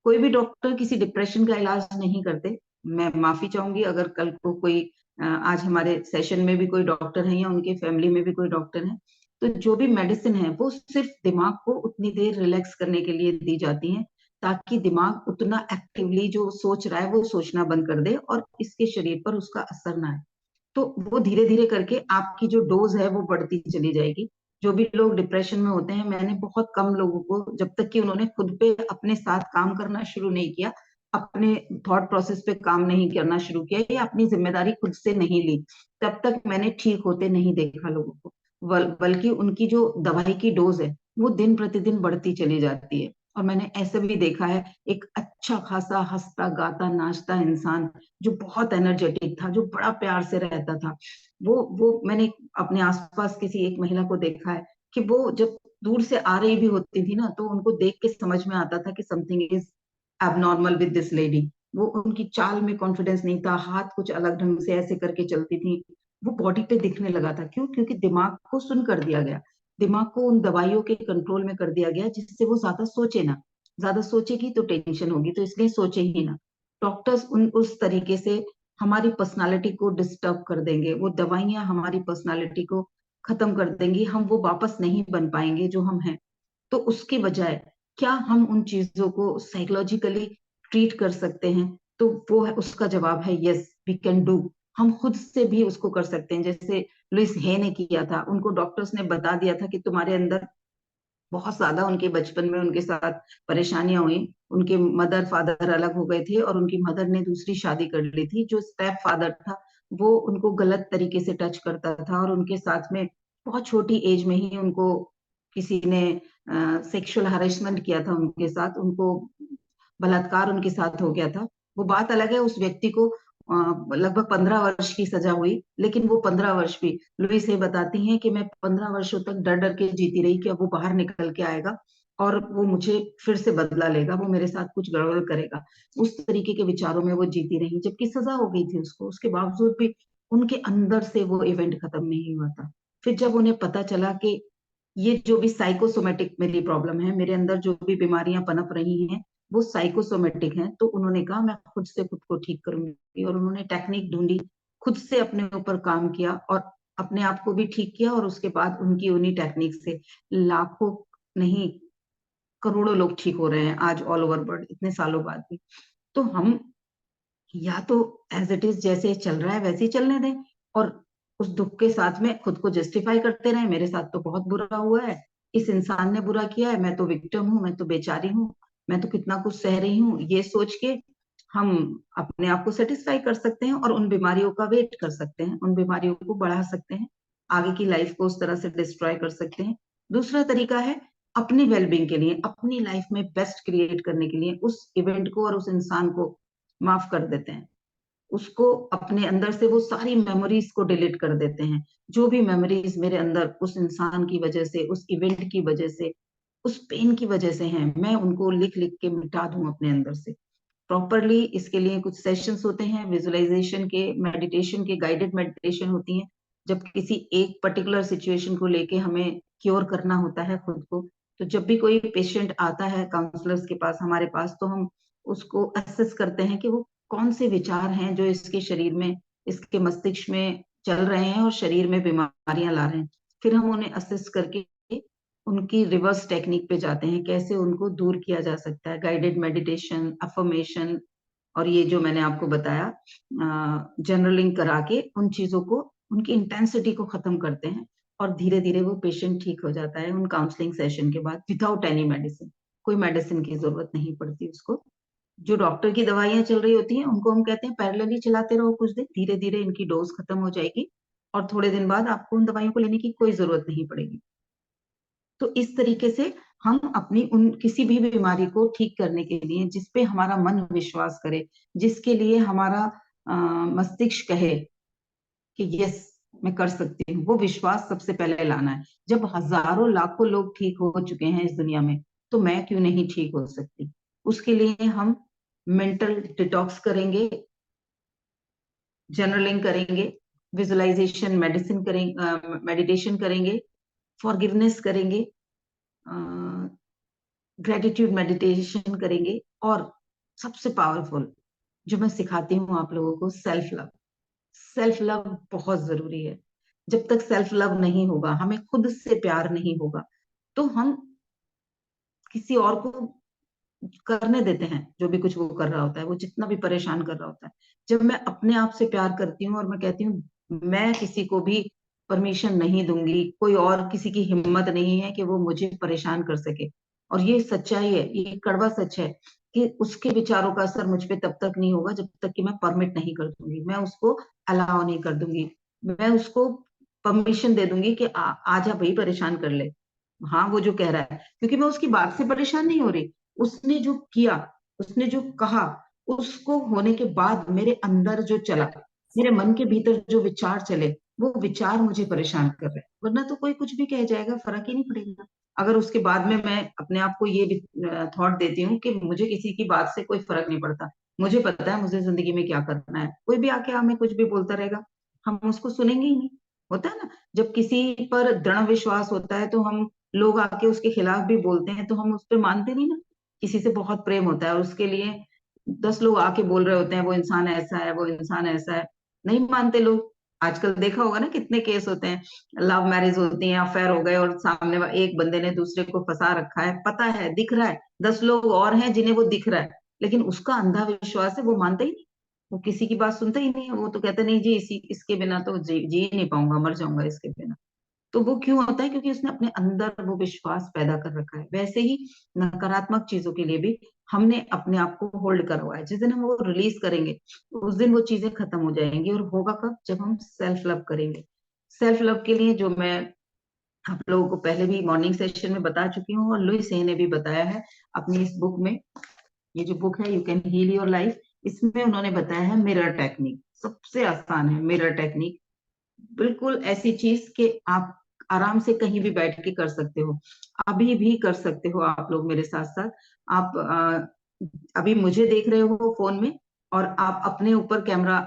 कोई भी डॉक्टर किसी डिप्रेशन का इलाज नहीं करते। मैं माफी चाहूंगी अगर कल को कोई आज हमारे सेशन में भी कोई डॉक्टर है या उनके फैमिली में भी कोई डॉक्टर है, तो जो भी मेडिसिन है वो सिर्फ दिमाग को उतनी देर रिलैक्स करने के लिए दी जाती हैं ताकि दिमाग उतना एक्टिवली जो सोच रहा है वो सोचना बंद कर दे और इसके शरीर पर उसका असर ना आए। तो वो धीरे धीरे करके आपकी जो डोज है वो बढ़ती चली जाएगी। जो भी लोग डिप्रेशन में होते हैं, मैंने बहुत कम लोगों को, जब तक कि उन्होंने खुद पे अपने साथ काम करना शुरू नहीं किया, अपने थॉट प्रोसेस पे काम नहीं करना शुरू किया या अपनी जिम्मेदारी खुद से नहीं ली, तब तक मैंने ठीक होते नहीं देखा लोगों को। बल्कि उनकी जो दवाई की डोज है वो दिन प्रतिदिन बढ़ती चली जाती है। और मैंने ऐसे भी देखा है, एक अच्छा खासा हंसता गाता नाचता इंसान जो बहुत एनर्जेटिक था, जो बड़ा प्यार से रहता था, वो मैंने अपने आसपास किसी एक महिला को देखा है कि वो जब दूर से आ रही भी होती थी ना, तो उनको देख के समझ में आता था कि something is abnormal with this lady. वो उनकी चाल में कॉन्फिडेंस नहीं था, हाथ कुछ अलग ढंग से ऐसे करके चलती थी, वो बॉडी पे दिखने लगा था। क्यों? क्योंकि दिमाग को सुन कर दिया गया, दिमाग को उन दवाइयों के कंट्रोल में कर दिया गया जिससे वो ज्यादा सोचे ना। ज्यादा सोचेगी तो टेंशन होगी, तो इसलिए सोचे ही ना। डॉक्टर्स उन उस तरीके से हमारी पर्सनालिटी को डिस्टर्ब कर देंगे, वो दवाइयां हमारी पर्सनालिटी को खत्म कर देंगी, हम वो वापस नहीं बन पाएंगे जो हम हैं। तो उसके बजाय क्या हम उन चीजों को साइकोलॉजिकली ट्रीट कर सकते हैं? तो वो है, उसका जवाब है यस, वी कैन डू। हम खुद से भी उसको कर सकते हैं, जैसे लुइस हे ने किया था। उनको डॉक्टर्स ने बता दिया था कि तुम्हारे अंदर बहुत ज्यादा, उनके बचपन में उनके साथ परेशानियां हुई। उनके मदर फादर अलग हो गए थे और उनकी मदर ने दूसरी शादी कर ली थी। जो स्टेप फादर था वो उनको गलत तरीके से टच करता था और उनके साथ में बहुत छोटी एज में ही उनको किसी ने सेक्सुअल हरेसमेंट किया था उनके साथ, उनको बलात्कार उनके साथ हो गया था। वो बात अलग है, उस व्यक्ति को लगभग 15 वर्ष की सजा हुई, लेकिन वो 15 वर्ष भी, लुइस ये बताती हैं कि मैं 15 वर्षों तक डर डर के जीती रही कि अब वो बाहर निकल के आएगा और वो मुझे फिर से बदला लेगा, वो मेरे साथ कुछ गड़बड़ करेगा। उस तरीके के विचारों में वो जीती रही, जबकि सजा हो गई थी उसको। उसके बावजूद भी उनके अंदर से वो इवेंट खत्म नहीं हुआ था। फिर जब उन्हें पता चला कि ये जो भी साइकोसोमेटिक मेरी प्रॉब्लम है, मेरे अंदर जो भी बीमारियां पनप रही हैं वो साइकोसोमेटिक हैं, तो उन्होंने कहा मैं खुद से खुद को ठीक करूंगी। और उन्होंने टेक्निक ढूंढी, खुद से अपने ऊपर काम किया और अपने आप को भी ठीक किया। और उसके बाद उनकी उन्हीं टेक्निक से लाखों नहीं, करोड़ों लोग ठीक हो रहे हैं आज ऑल ओवर वर्ल्ड, इतने सालों बाद भी। तो हम या तो एज इट इज जैसे चल रहा है वैसे ही चलने दें और उस दुख के साथ में खुद को जस्टिफाई करते रहें, मेरे साथ तो बहुत बुरा हुआ है, इस इंसान ने बुरा किया है, मैं तो विक्टिम हूँ, मैं तो बेचारी हूँ, मैं तो कितना कुछ सह रही हूँ, ये सोच के हम अपने आप को सेटिस्फाई कर सकते हैं और उन बीमारियों का वेट कर सकते हैं, उन बीमारियों को बढ़ा सकते हैं, आगे की लाइफ को उस तरह से डिस्ट्रॉय कर सकते हैं। दूसरा तरीका है, अपनी वेलबींग के लिए, अपनी लाइफ में बेस्ट क्रिएट करने के लिए उस इवेंट को और उस इंसान को माफ कर देते हैं, उसको अपने अंदर से वो सारी मेमोरीज को डिलीट कर देते हैं। जो भी मेमोरीज मेरे अंदर उस इंसान की वजह से, उस इवेंट की वजह से, उस पेन की वजह से हैं, मैं उनको लिख लिख के मिटा दूं अपने अंदर से प्रॉपरली। इसके लिए कुछ सेशंस होते हैं, विजुअलाइजेशन के, मेडिटेशन के, गाइडेड मेडिटेशन होती हैं। जब किसी एक पर्टिकुलर सिचुएशन को लेके हमें क्योर करना होता है खुद को, तो जब भी कोई पेशेंट आता है काउंसलर्स के पास, हमारे पास, तो हम उसको असेस करते हैं कि वो कौन से विचार हैं जो इसके शरीर में, इसके मस्तिष्क में चल रहे हैं और शरीर में बीमारियां ला रहे हैं। फिर हम उन्हें असेस करके उनकी रिवर्स टेक्निक पे जाते हैं, कैसे उनको दूर किया जा सकता है, गाइडेड मेडिटेशन, अफर्मेशन, और ये जो मैंने आपको बताया जर्नलिंग करा के उन चीजों को, उनकी इंटेंसिटी को खत्म करते हैं और धीरे धीरे वो पेशेंट ठीक हो जाता है उन काउंसलिंग सेशन के बाद, विदाउट एनी मेडिसिन। कोई मेडिसिन की जरूरत नहीं पड़ती उसको। जो डॉक्टर की दवाइयां चल रही होती हैं उनको हम कहते हैं पैरेलली चलाते रहो कुछ दिन, धीरे धीरे इनकी डोज खत्म हो जाएगी और थोड़े दिन बाद आपको उन दवाइयों को लेने की कोई जरूरत नहीं पड़ेगी। तो इस तरीके से हम अपनी उन किसी भी बीमारी को ठीक करने के लिए, जिसपे हमारा मन विश्वास करे, जिसके लिए हमारा मस्तिष्क कहे कि यस मैं कर सकती हूँ, वो विश्वास सबसे पहले लाना है। जब हजारों लाखों लोग ठीक हो चुके हैं इस दुनिया में, तो मैं क्यों नहीं ठीक हो सकती? उसके लिए हम मेंटल डिटॉक्स करेंगे, जर्नलिंग करेंगे, विजुअलाइजेशन मेडिटेशन करेंगे, फॉरगिवनेस करेंगे, ग्रेटिट्यूड मेडिटेशन करेंगे, और सबसे पावरफुल जो मैं सिखाती हूँ आप लोगों को, सेल्फ लव। सेल्फ लव बहुत जरूरी है। जब तक सेल्फ लव नहीं होगा, हमें खुद से प्यार नहीं होगा, तो हम किसी और को करने देते हैं जो भी कुछ वो कर रहा होता है, वो जितना भी परेशान कर रहा होता है। जब मैं अपने आप से प्यार करती हूँ और मैं कहती हूँ मैं किसी को भी परमिशन नहीं दूंगी, कोई और किसी की हिम्मत नहीं है कि वो मुझे परेशान कर सके, और ये सच्चाई है, ये कड़वा सच है कि उसके विचारों का असर मुझ पे तब तक नहीं होगा जब तक कि मैं परमिट नहीं कर दूंगी, मैं उसको अलाउ नहीं कर दूंगी, मैं उसको परमिशन दे दूंगी कि आजा भाई परेशान कर ले। हाँ, वो जो कह रहा है, क्योंकि मैं उसकी बात से परेशान नहीं हो रही, उसने जो किया, उसने जो कहा, उसको होने के बाद मेरे अंदर जो चला, मेरे मन के भीतर जो विचार चले, वो विचार मुझे परेशान कर रहे हैं। वरना तो कोई कुछ भी कह जाएगा, फर्क ही नहीं पड़ेगा। अगर उसके बाद में मैं अपने आप को ये थॉट देती हूँ कि मुझे किसी की बात से कोई फर्क नहीं पड़ता, मुझे पता है मुझे जिंदगी में क्या करना है, कोई भी आके हमें कुछ भी बोलता रहेगा, हम उसको सुनेंगे ही नहीं। होता है ना, जब किसी पर दृढ़ विश्वास होता है तो हम, लोग आके उसके खिलाफ भी बोलते हैं तो हम उस पर मानते नहीं ना। किसी से बहुत प्रेम होता है और उसके लिए 10 लोग आके बोल रहे होते हैं वो इंसान ऐसा है, वो इंसान ऐसा है, नहीं मानते लोग। आजकल देखा होगा ना कितने केस होते हैं, लव मैरिज होती है, अफेयर हो गए, और सामने एक बंदे ने दूसरे को फंसा रखा है, पता है, दिख रहा है, 10 लोग और हैं जिन्हें वो दिख रहा है, लेकिन उसका अंधा विश्वास है, वो मानता ही नहीं, वो किसी की बात सुनता ही नहीं है, वो तो कहता नहीं जी, इसी इसके बिना तो जी नहीं पाऊंगा, मर जाऊंगा इसके बिना। तो वो क्यों होता है? क्योंकि उसने अपने अंदर वो विश्वास पैदा कर रखा है। वैसे ही नकारात्मक चीजों के लिए भी हमने अपने आप को होल्ड करा हुआ है। जिस दिन हम वो रिलीज करेंगे, तो उस दिन वो चीजें खत्म हो जाएंगी। और होगा कब? जब हम सेल्फ लव करेंगे। सेल्फ लव के लिए जो मैं आप लोगों को पहले भी मॉर्निंग सेशन में बता चुकी हूँ, और लुइस हे ने भी बताया है अपनी इस बुक में, ये जो बुक है you can heal your life, इसमें उन्होंने बताया है मिरर टेक्निक। सबसे आसान है मिरर टेक्निक, बिल्कुल ऐसी चीज कि आप आराम से कहीं भी बैठ के कर सकते हो, अभी भी कर सकते हो आप लोग मेरे साथ साथ। आप अभी मुझे देख रहे हो फोन में, और आप अपने ऊपर कैमरा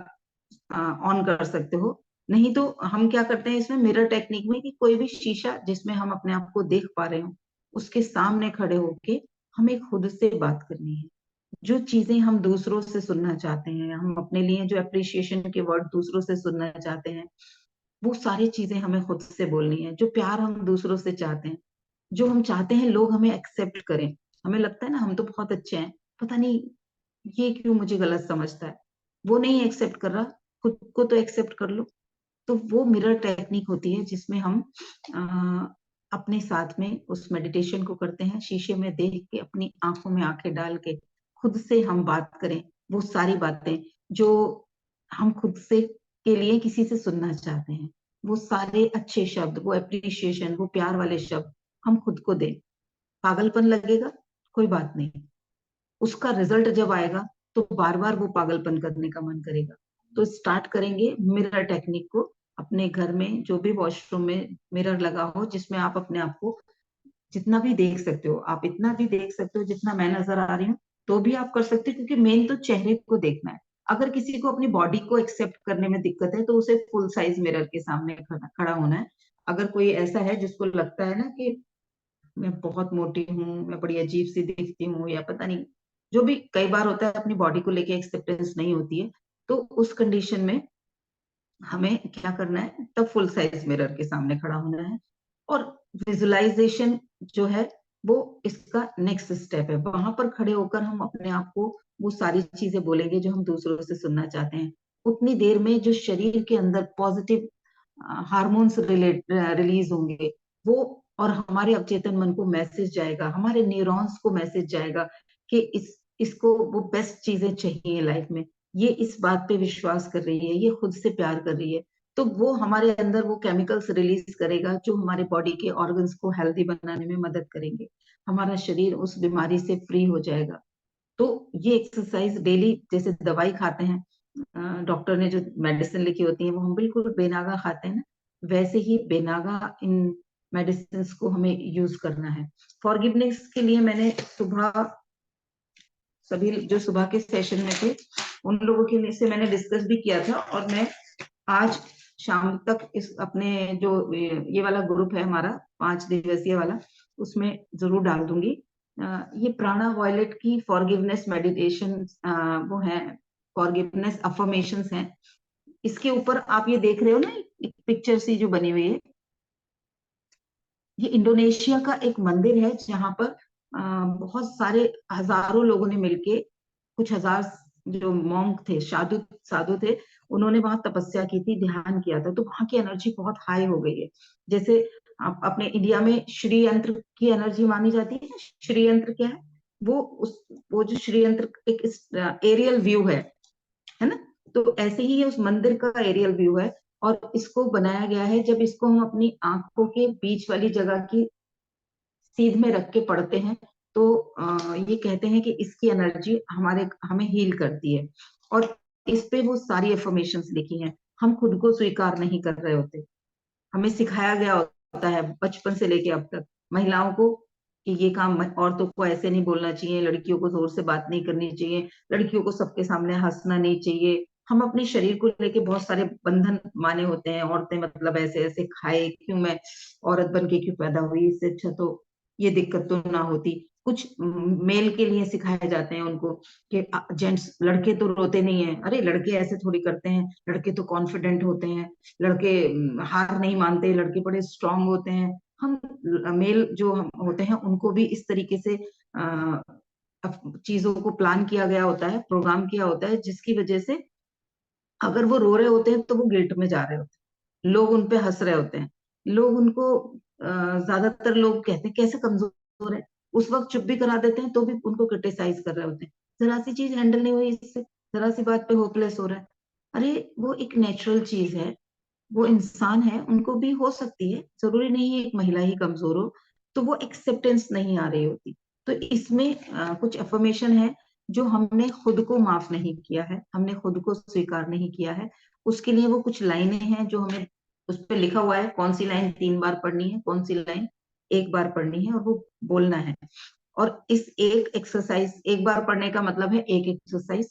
ऑन कर सकते हो। नहीं तो हम क्या करते हैं इसमें मिरर टेक्निक में, कि कोई भी शीशा जिसमें हम अपने आप को देख पा रहे हो, उसके सामने खड़े होके हमें खुद से बात करनी है। जो चीजें हम दूसरों से सुनना चाहते हैं, हम अपने लिए जो अप्रिसिएशन के वर्ड दूसरों से सुनना चाहते हैं, वो सारी चीजें हमें खुद से बोलनी है। जो प्यार हम दूसरों से चाहते हैं, जो हम चाहते हैं लोग हमें एक्सेप्ट करें, हमें लगता है ना हम तो बहुत अच्छे हैं, पता नहीं ये क्यों मुझे गलत समझता है, वो नहीं एक्सेप्ट कर रहा, खुद को तो एक्सेप्ट कर लो। तो वो मिरर टेक्निक होती है जिसमें हम अपने साथ में उस मेडिटेशन को करते हैं, शीशे में देख के, अपनी आंखों में आंखें डाल के खुद से हम बात करें, वो सारी बातें जो हम खुद से के लिए किसी से सुनना चाहते हैं, वो सारे अच्छे शब्द, वो एप्रिशिएशन, वो प्यार वाले शब्द हम खुद को दें। पागलपन लगेगा, कोई बात नहीं, उसका रिजल्ट जब आएगा तो बार बार वो पागलपन करने का मन करेगा। तो स्टार्ट करेंगे मिरर टेक्निक को। अपने घर में जो भी वॉशरूम में मिरर लगा हो, जिसमें आप अपने आप को जितना भी देख सकते हो, आप इतना भी देख सकते हो जितना मैं नजर आ रही हूँ, तो भी आप कर सकते हो, क्योंकि मेन तो चेहरे को देखना है। अगर किसी को अपनी बॉडी को एक्सेप्ट करने में दिक्कत है तो उसे फुल साइज मिरर के सामने खड़ा होना है। अगर कोई ऐसा है जिसको लगता है ना कि मैं बहुत मोटी हूँ, मैं बड़ी अजीब सी दिखती हूँ, या पता नहीं, जो भी कई बार होता है, अपनी बॉडी को लेके एक्सेप्टेंस नहीं होती है, तो उस कंडीशन में हमें क्या करना है, तब फुल साइज मिरर के सामने खड़ा होना है। और विजुअलाइजेशन जो है वो इसका नेक्स्ट स्टेप है। वहां पर खड़े होकर हम अपने आप को वो सारी चीजें बोलेंगे जो हम दूसरों से सुनना चाहते हैं। उतनी देर में जो शरीर के अंदर पॉजिटिव हार्मोन्स रिलीज होंगे, वो, और हमारे अवचेतन मन को मैसेज जाएगा, हमारे न्यूरॉन्स को मैसेज जाएगा कि इसको वो बेस्ट चीजें चाहिए लाइफ में, ये इस बात पे विश्वास कर रही है, ये खुद से प्यार कर रही है। तो वो हमारे अंदर वो केमिकल्स रिलीज करेगा जो हमारे बॉडी के ऑर्गन्स को हेल्दी बनाने में मदद करेंगे, हमारा शरीर उस बीमारी से फ्री हो जाएगा। तो ये एक्सरसाइज डेली, जैसे दवाई खाते हैं, डॉक्टर ने जो मेडिसिन लिखी होती है वो हम बिल्कुल बेनागा खाते हैं ना, वैसे ही बेनागा इन मेडिसिन को हमें यूज करना है। फॉरगिवनेस के लिए मैंने सुबह, सभी जो सुबह के सेशन में थे उन लोगों के लिए से मैंने डिस्कस भी किया था, और मैं आज शाम तक इस अपने जो ये वाला ग्रुप है हमारा 5 दिवसीय वाला, उसमें जरूर डाल दूंगी। ये प्राणा वॉयलेट की फॉरगिवनेस मेडिटेशन वो है, फॉरगिवनेस अफर्मेशंस हैं। इसके ऊपर आप ये देख रहे हो ना, एक पिक्चर सी जो बनी हुई है, ये इंडोनेशिया का एक मंदिर है जहां पर बहुत सारे हजारों लोगों ने मिलके, कुछ हजार जो मॉन्क थे, साधु साधु थे, उन्होंने वहां तपस्या की थी, ध्यान किया था, तो वहां की एनर्जी बहुत हाई हो गई है। जैसे अपने इंडिया में श्री यंत्र की एनर्जी मानी जाती है। श्री यंत्र क्या है? वो जो श्री यंत्र एक एरियल व्यू है ना? तो ऐसे ही ये उस मंदिर का एरियल व्यू है, और इसको बनाया गया है, जब इसको हम अपनी आंखों के बीच वाली जगह की सीध में रख के पढ़ते हैं, तो ये कहते हैं कि इसकी एनर्जी हमें हील करती है। और इस पे वो सारी एफर्मेशंस लिखी हैं। हम खुद को स्वीकार नहीं कर रहे होते। हमें सिखाया गया होता है बचपन से लेके अब तक महिलाओं को कि ये काम औरतों को ऐसे नहीं बोलना चाहिए, लड़कियों को जोर से बात नहीं करनी चाहिए, लड़कियों को सबके सामने हंसना नहीं चाहिए। हम अपने शरीर को लेके बहुत सारे बंधन माने होते हैं, औरतें मतलब ऐसे ऐसे खाए, क्यों मैं औरत बन के क्यों पैदा हुई, इससे अच्छा तो ये दिक्कत तो ना होती। कुछ मेल के लिए सिखाए जाते हैं उनको कि जेंट्स, लड़के तो रोते नहीं है, अरे लड़के ऐसे थोड़ी करते हैं, लड़के तो कॉन्फिडेंट होते हैं, लड़के हार नहीं मानते, लड़के बड़े स्ट्रांग होते हैं। हम मेल जो हम होते हैं उनको भी इस तरीके से चीजों को प्लान किया गया होता है, प्रोग्राम किया होता है, जिसकी वजह से अगर वो रो रहे होते हैं तो वो गिल्ट में जा रहे होते हैं, लोग उन पे हंस रहे होते हैं, लोग उनको ज्यादातर लोग कहते हैं कैसे कमजोर है, उस वक्त चुप भी करा देते हैं तो भी उनको क्रिटिसाइज कर रहे होते हैं। जरा सी चीज हैंडल नहीं हुई इससे, जरा सी बात पे होपलेस हो रहा है। अरे वो एक नेचुरल चीज है, वो इंसान है, उनको भी हो सकती है, जरूरी नहीं है एक महिला ही कमजोर हो। तो वो एक्सेप्टेंस नहीं आ रही होती। तो इसमें कुछ अफर्मेशन है जो हमने खुद को माफ नहीं किया है, हमने खुद को स्वीकार नहीं किया है। उसके लिए वो कुछ लाइनें हैं जो हमें उस पर लिखा हुआ है, कौन सी लाइन 3 बार पढ़नी है, कौन सी लाइन 1 बार पढ़नी है, और वो बोलना है। और इस एक एक्सरसाइज, 1 बार पढ़ने का मतलब है एक एक्सरसाइज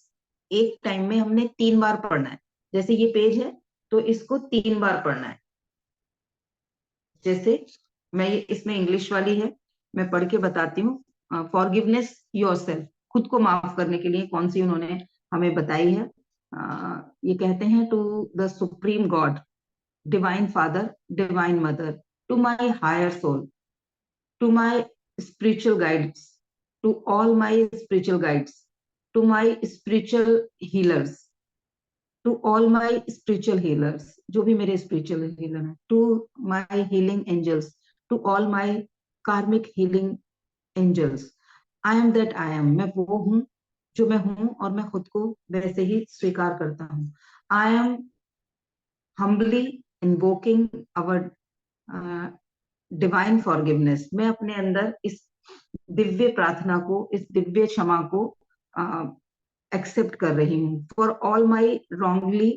एक टाइम में हमने 3 बार पढ़ना है। जैसे ये पेज है तो इसको 3 बार पढ़ना है। जैसे मैं ये, इसमें इंग्लिश वाली है, मैं पढ़ के बताती हूँ। फॉरगिवनेस योरसेल्फ, खुद को माफ करने के लिए कौन सी उन्होंने हमें बताई है। ये कहते हैं, to the supreme God, divine father, divine mother, to my higher soul, to my spiritual guides, to all my spiritual guides, to my spiritual healers, to all my spiritual healers, जो भी मेरे spiritual healer हैं, to my healing angels, to all my karmic healing angels, I am that I am, मैं वो हूँ जो मैं हूँ, और मैं खुद को वैसे ही स्वीकार करता हूँ। I am humbly invoking our divine forgiveness, मैं अपने अंदर इस दिव्य प्रार्थना को, इस दिव्य क्षमा को एक्सेप्ट कर रही हूँ। For all my wrongly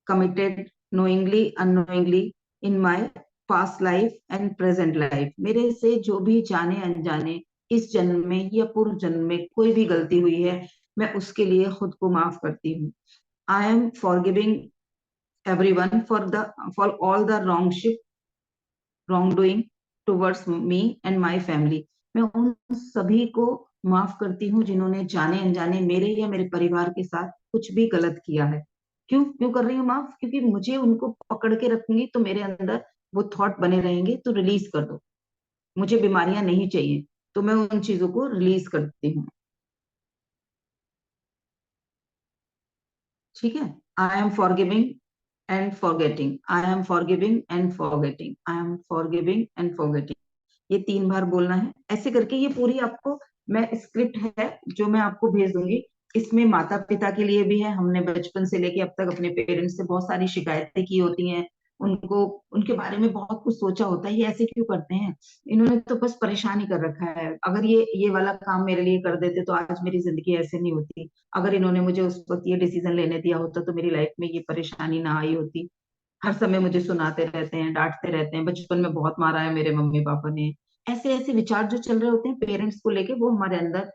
committed, knowingly unknowingly, in my past life and present life, मेरे से जो भी जाने अनजाने इस जन्म में या पूर्व जन्म में कोई भी गलती हुई है, मैं उसके लिए खुद को माफ करती हूँ। I am forgiving everyone for all the wrongdoing towards me and my family, मैं उन सभी को माफ करती हूँ जिन्होंने जाने अनजाने मेरे या मेरे परिवार के साथ कुछ भी गलत किया है। क्यों क्यों कर रही हूँ माफ? क्योंकि मुझे उनको पकड़ के रखूंगी तो मेरे अंदर वो थॉट बने रहेंगे, तो रिलीज कर दो, मुझे बीमारियां नहीं चाहिए, तो मैं उन चीजों को रिलीज करती हूँ। ठीक है। I am forgiving and forgetting, I am forgiving and forgetting, I am forgiving and forgetting, ये 3 बार बोलना है। ऐसे करके ये पूरी आपको, मैं स्क्रिप्ट है जो मैं आपको भेज दूंगी, इसमें माता पिता के लिए भी है। हमने बचपन से लेके अब तक अपने पेरेंट्स से बहुत सारी शिकायतें की होती हैं, उनको उनके बारे में बहुत कुछ सोचा होता है, ये ऐसे क्यों करते हैं, इन्होंने तो बस परेशान ही कर रखा है, अगर ये वाला काम मेरे लिए कर देते तो आज मेरी जिंदगी ऐसे नहीं होती, अगर इन्होंने मुझे उस वक्त ये डिसीजन लेने दिया होता तो मेरी लाइफ में ये परेशानी ना आई होती। हर समय मुझे सुनाते रहते हैं, डांटते रहते हैं, बचपन में बहुत मारा है मेरे मम्मी पापा ने। ऐसे ऐसे विचार जो चल रहे होते हैं पेरेंट्स को लेके, वो हमारे अंदर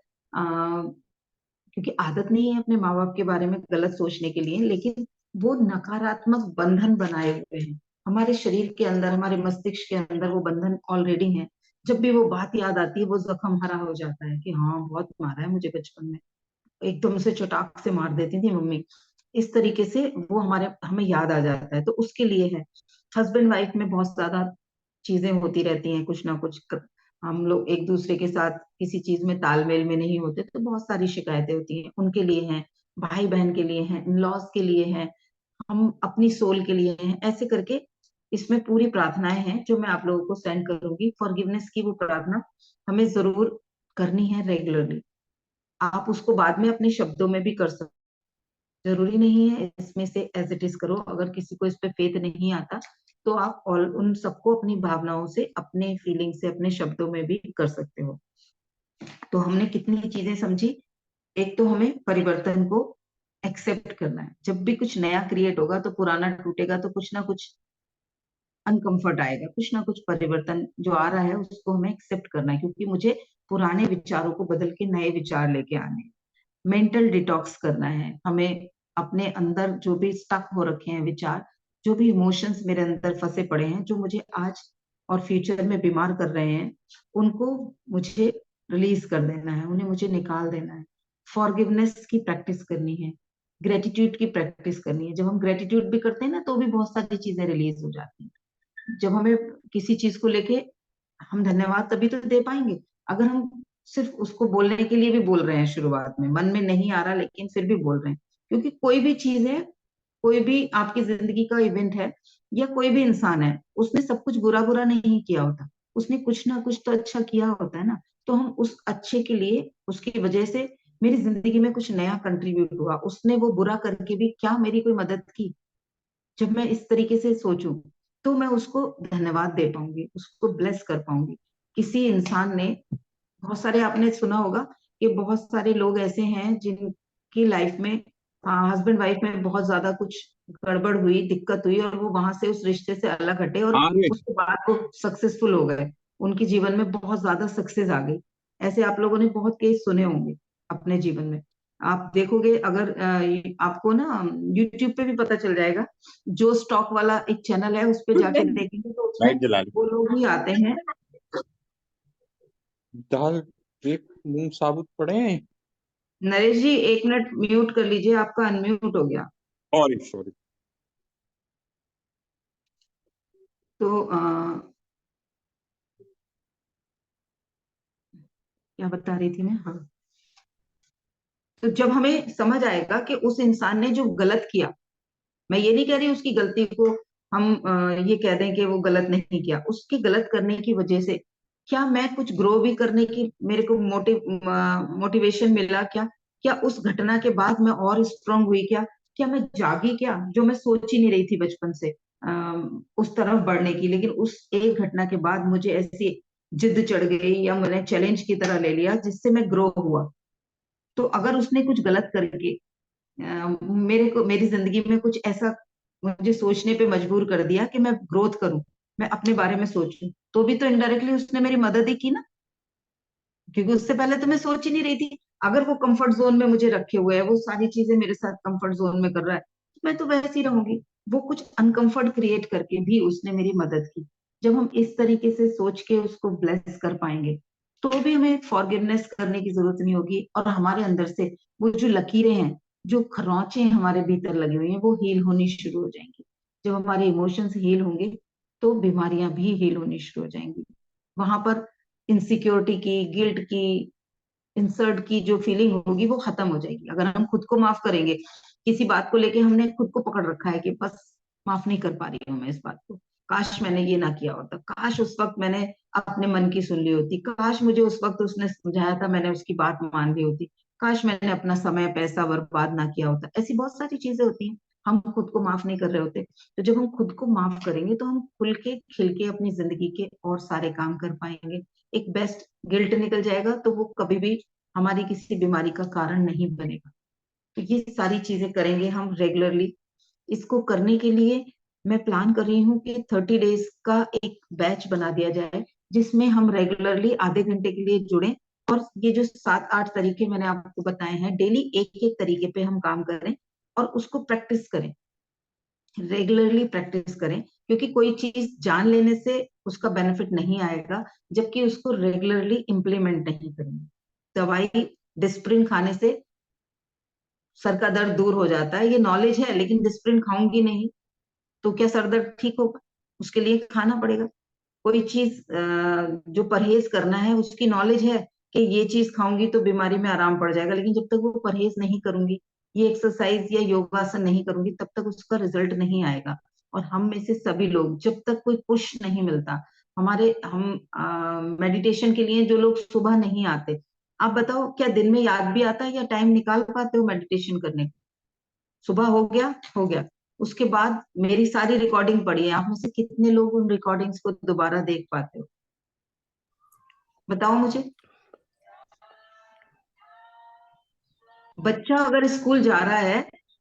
क्योंकि आदत नहीं है अपने माँ बाप के बारे में गलत सोचने के लिए, लेकिन वो नकारात्मक बंधन बनाए हुए हैं हमारे शरीर के अंदर, हमारे मस्तिष्क के अंदर वो बंधन ऑलरेडी है। जब भी वो बात याद आती है वो जख्म हरा हो जाता है कि हाँ बहुत मारा है मुझे बचपन में, एकदम से चटाक से मार देती थी मम्मी। इस तरीके से वो हमारे हमें याद आ जाता है, तो उसके लिए है। हस्बैंड वाइफ में बहुत ज्यादा चीजें होती रहती हैं, कुछ ना कुछ हम लोग एक दूसरे के साथ किसी चीज में तालमेल में नहीं होते, तो बहुत सारी शिकायतें होती हैं, उनके लिए हैं, भाई बहन के लिए हैं, इन लॉज के लिए हैं, हम अपनी सोल के लिए हैं, ऐसे करके इसमें पूरी प्रार्थनाएं हैं जो मैं आप लोगों को सेंड करूंगी। फॉरगिवनेस की वो प्रार्थना हमें जरूर करनी है रेगुलरली। आप उसको बाद में अपने शब्दों में भी कर सकते, जरूरी नहीं है इसमें से एज इट इज करो। अगर किसी को इस पे फेथ नहीं आता तो आप ऑल उन सबको अपनी भावनाओं से, अपने फीलिंग से, अपने शब्दों में भी कर सकते हो। तो हमने कितनी चीजें समझी। एक तो हमें परिवर्तन को एक्सेप्ट करना है, जब भी कुछ नया क्रिएट होगा तो पुराना टूटेगा, तो कुछ ना कुछ अनकंफर्ट आएगा, कुछ ना कुछ परिवर्तन जो आ रहा है उसको हमें एक्सेप्ट करना है, क्योंकि मुझे पुराने विचारों को बदल के नए विचार लेके आने हैं। मेंटल डिटॉक्स करना है हमें, अपने अंदर जो भी स्टक हो रखे हैं विचार, जो भी इमोशंस मेरे अंदर फंसे पड़े हैं, जो मुझे आज और फ्यूचर में बीमार कर रहे हैं, उनको मुझे रिलीज कर देना है, उन्हें मुझे निकाल देना है। फॉरगिवनेस की प्रैक्टिस करनी है, ग्रेटिट्यूड की प्रैक्टिस करनी है। जब हम ग्रेटिट्यूड भी करते हैं ना, तो भी बहुत सारी चीजें रिलीज हो जाती हैं। जब हमें किसी चीज को लेके, हम धन्यवाद तभी तो दे पाएंगे अगर हम सिर्फ उसको बोलने के लिए भी बोल रहे हैं, शुरुआत में मन में नहीं आ रहा लेकिन फिर भी बोल रहे हैं। क्योंकि कोई भी चीज है, कोई भी आपकी जिंदगी का इवेंट है, या कोई भी इंसान है, उसने सब कुछ बुरा बुरा नहीं किया होता, उसने कुछ ना कुछ तो अच्छा किया होता है ना। तो हम उस अच्छे के लिए, उसकी वजह से मेरी जिंदगी में कुछ नया कंट्रीब्यूट हुआ, उसने वो बुरा करके भी क्या मेरी कोई मदद की, जब मैं इस तरीके से सोचूं तो मैं उसको धन्यवाद दे पाऊंगी, उसको ब्लेस कर पाऊंगी। किसी इंसान ने, बहुत सारे आपने सुना होगा कि बहुत सारे लोग ऐसे हैं जिनकी लाइफ में हस्बैंड वाइफ में बहुत ज्यादा कुछ गड़बड़ हुई, दिक्कत हुई, और वो वहां से उस रिश्ते से अलग हटे और अरे उसके बाद वो सक्सेसफुल हो गए, उनके जीवन में बहुत ज्यादा सक्सेस आ गई। ऐसे आप लोगों ने बहुत केस सुने होंगे अपने जीवन में। आप देखोगे अगर आपको ना यूट्यूब पे भी पता चल जाएगा, जो स्टॉक वाला एक चैनल है उस पे जाके देखेंगे तो उसमें लाइट जला ली। वो लोग ही आते हैं। दाल एक मूंग साबुत पड़े हैं। नरेश जी 1 मिनट म्यूट कर लीजिए, आपका अनम्यूट हो गया। Sorry sorry. तो क्या बता रही थी मैं, हाँ। तो जब हमें समझ आएगा कि उस इंसान ने जो गलत किया, मैं ये नहीं कह रही उसकी गलती को हम ये कह दें कि वो गलत नहीं किया, उसकी गलत करने की वजह से क्या मैं कुछ ग्रो भी करने की मेरे को मोटिवेशन मिला क्या, क्या उस घटना के बाद मैं और स्ट्रांग हुई क्या, क्या मैं जागी क्या, जो मैं सोच ही नहीं रही थी बचपन से उस तरफ बढ़ने की, लेकिन उस एक घटना के बाद मुझे ऐसी जिद चढ़ गई, या मैंने चैलेंज की तरह ले लिया जिससे मैं ग्रो हुआ। तो अगर उसने कुछ गलत करके मेरे को, मेरी जिंदगी में कुछ ऐसा मुझे सोचने पे मजबूर कर दिया कि मैं ग्रोथ करूं, मैं अपने बारे में सोचूं, तो भी तो इनडायरेक्टली उसने मेरी मदद ही की ना, क्योंकि उससे पहले तो मैं सोच ही नहीं रही थी। अगर वो कंफर्ट जोन में मुझे रखे हुए है, वो सारी चीजें मेरे साथ कंफर्ट जोन में कर रहा है, तो मैं तो वैसे ही रहूंगी। वो कुछ अनकंफर्ट क्रिएट करके भी उसने मेरी मदद की। जब हम इस तरीके से सोच के उसको ब्लेस कर पाएंगे, तो भी हमें फॉरगिवनेस करने की जरूरत नहीं होगी, और हमारे अंदर से वो जो लकीरें हैं, जो खरोंचे हमारे भीतर लगी हुई हैं, वो हील होनी शुरू हो जाएंगी। जब हमारे इमोशंस हील होंगे तो बीमारियां भी हील होनी शुरू हो जाएंगी। वहां पर इनसिक्योरिटी की, गिल्ट की, इंसर्ट की जो फीलिंग होगी वो खत्म हो जाएगी। अगर हम खुद को माफ करेंगे, किसी बात को लेके हमने खुद को पकड़ रखा है कि बस माफ नहीं कर पा रही हूँ मैं इस बात को, काश मैंने ये ना किया होता, काश उस वक्त मैंने अपने मन की सुन ली होती, काश मुझे उस वक्त उसने समझाया था मैंने उसकी बात मान ली होती, काश मैंने अपना समय पैसा बर्बाद ना किया होता। ऐसी बहुत सारी चीजें होती हैं, हम खुद को माफ नहीं कर रहे होते। तो जब हम खुद को माफ करेंगे तो हम खुल के खिल के अपनी जिंदगी के और सारे काम कर पाएंगे। एक बेस्ट गिल्ट निकल जाएगा, तो वो कभी भी हमारी किसी बीमारी का कारण नहीं बनेगा। तो ये सारी चीजें करेंगे हम रेगुलरली। इसको करने के लिए मैं प्लान कर रही हूँ कि 30 डेज का एक बैच बना दिया जाए, जिसमें हम रेगुलरली आधे घंटे के लिए जुड़ें, और ये जो 7-8 तरीके मैंने आपको बताए हैं, डेली एक एक तरीके पे हम काम करें और उसको प्रैक्टिस करें, रेगुलरली प्रैक्टिस करें, क्योंकि कोई चीज जान लेने से उसका बेनिफिट नहीं आएगा जबकि उसको रेगुलरली इम्प्लीमेंट नहीं करेंगे। दवाई डिस्प्रिन खाने से सर का दर्द दूर हो जाता है, ये नॉलेज है, लेकिन डिस्प्रिन खाऊंगी नहीं तो क्या सर दर्द ठीक होगा? उसके लिए खाना पड़ेगा। कोई चीज जो परहेज करना है उसकी नॉलेज है कि ये चीज खाऊंगी तो बीमारी में आराम पड़ जाएगा, लेकिन जब तक वो परहेज नहीं करूंगी, ये एक्सरसाइज या योगासन नहीं करूंगी, तब तक उसका रिजल्ट नहीं आएगा। और हम में से सभी लोग, जब तक कोई पुश नहीं मिलता, हम मेडिटेशन के लिए जो लोग सुबह नहीं आते, आप बताओ क्या दिन में याद भी आता है या टाइम निकाल पाते हो मेडिटेशन करने का? सुबह हो गया, हो गया, उसके बाद मेरी सारी रिकॉर्डिंग पड़ी है, आप में से कितने लोग उन रिकॉर्डिंग्स को दोबारा देख पाते हो? बताओ मुझे। बच्चा अगर स्कूल जा रहा है,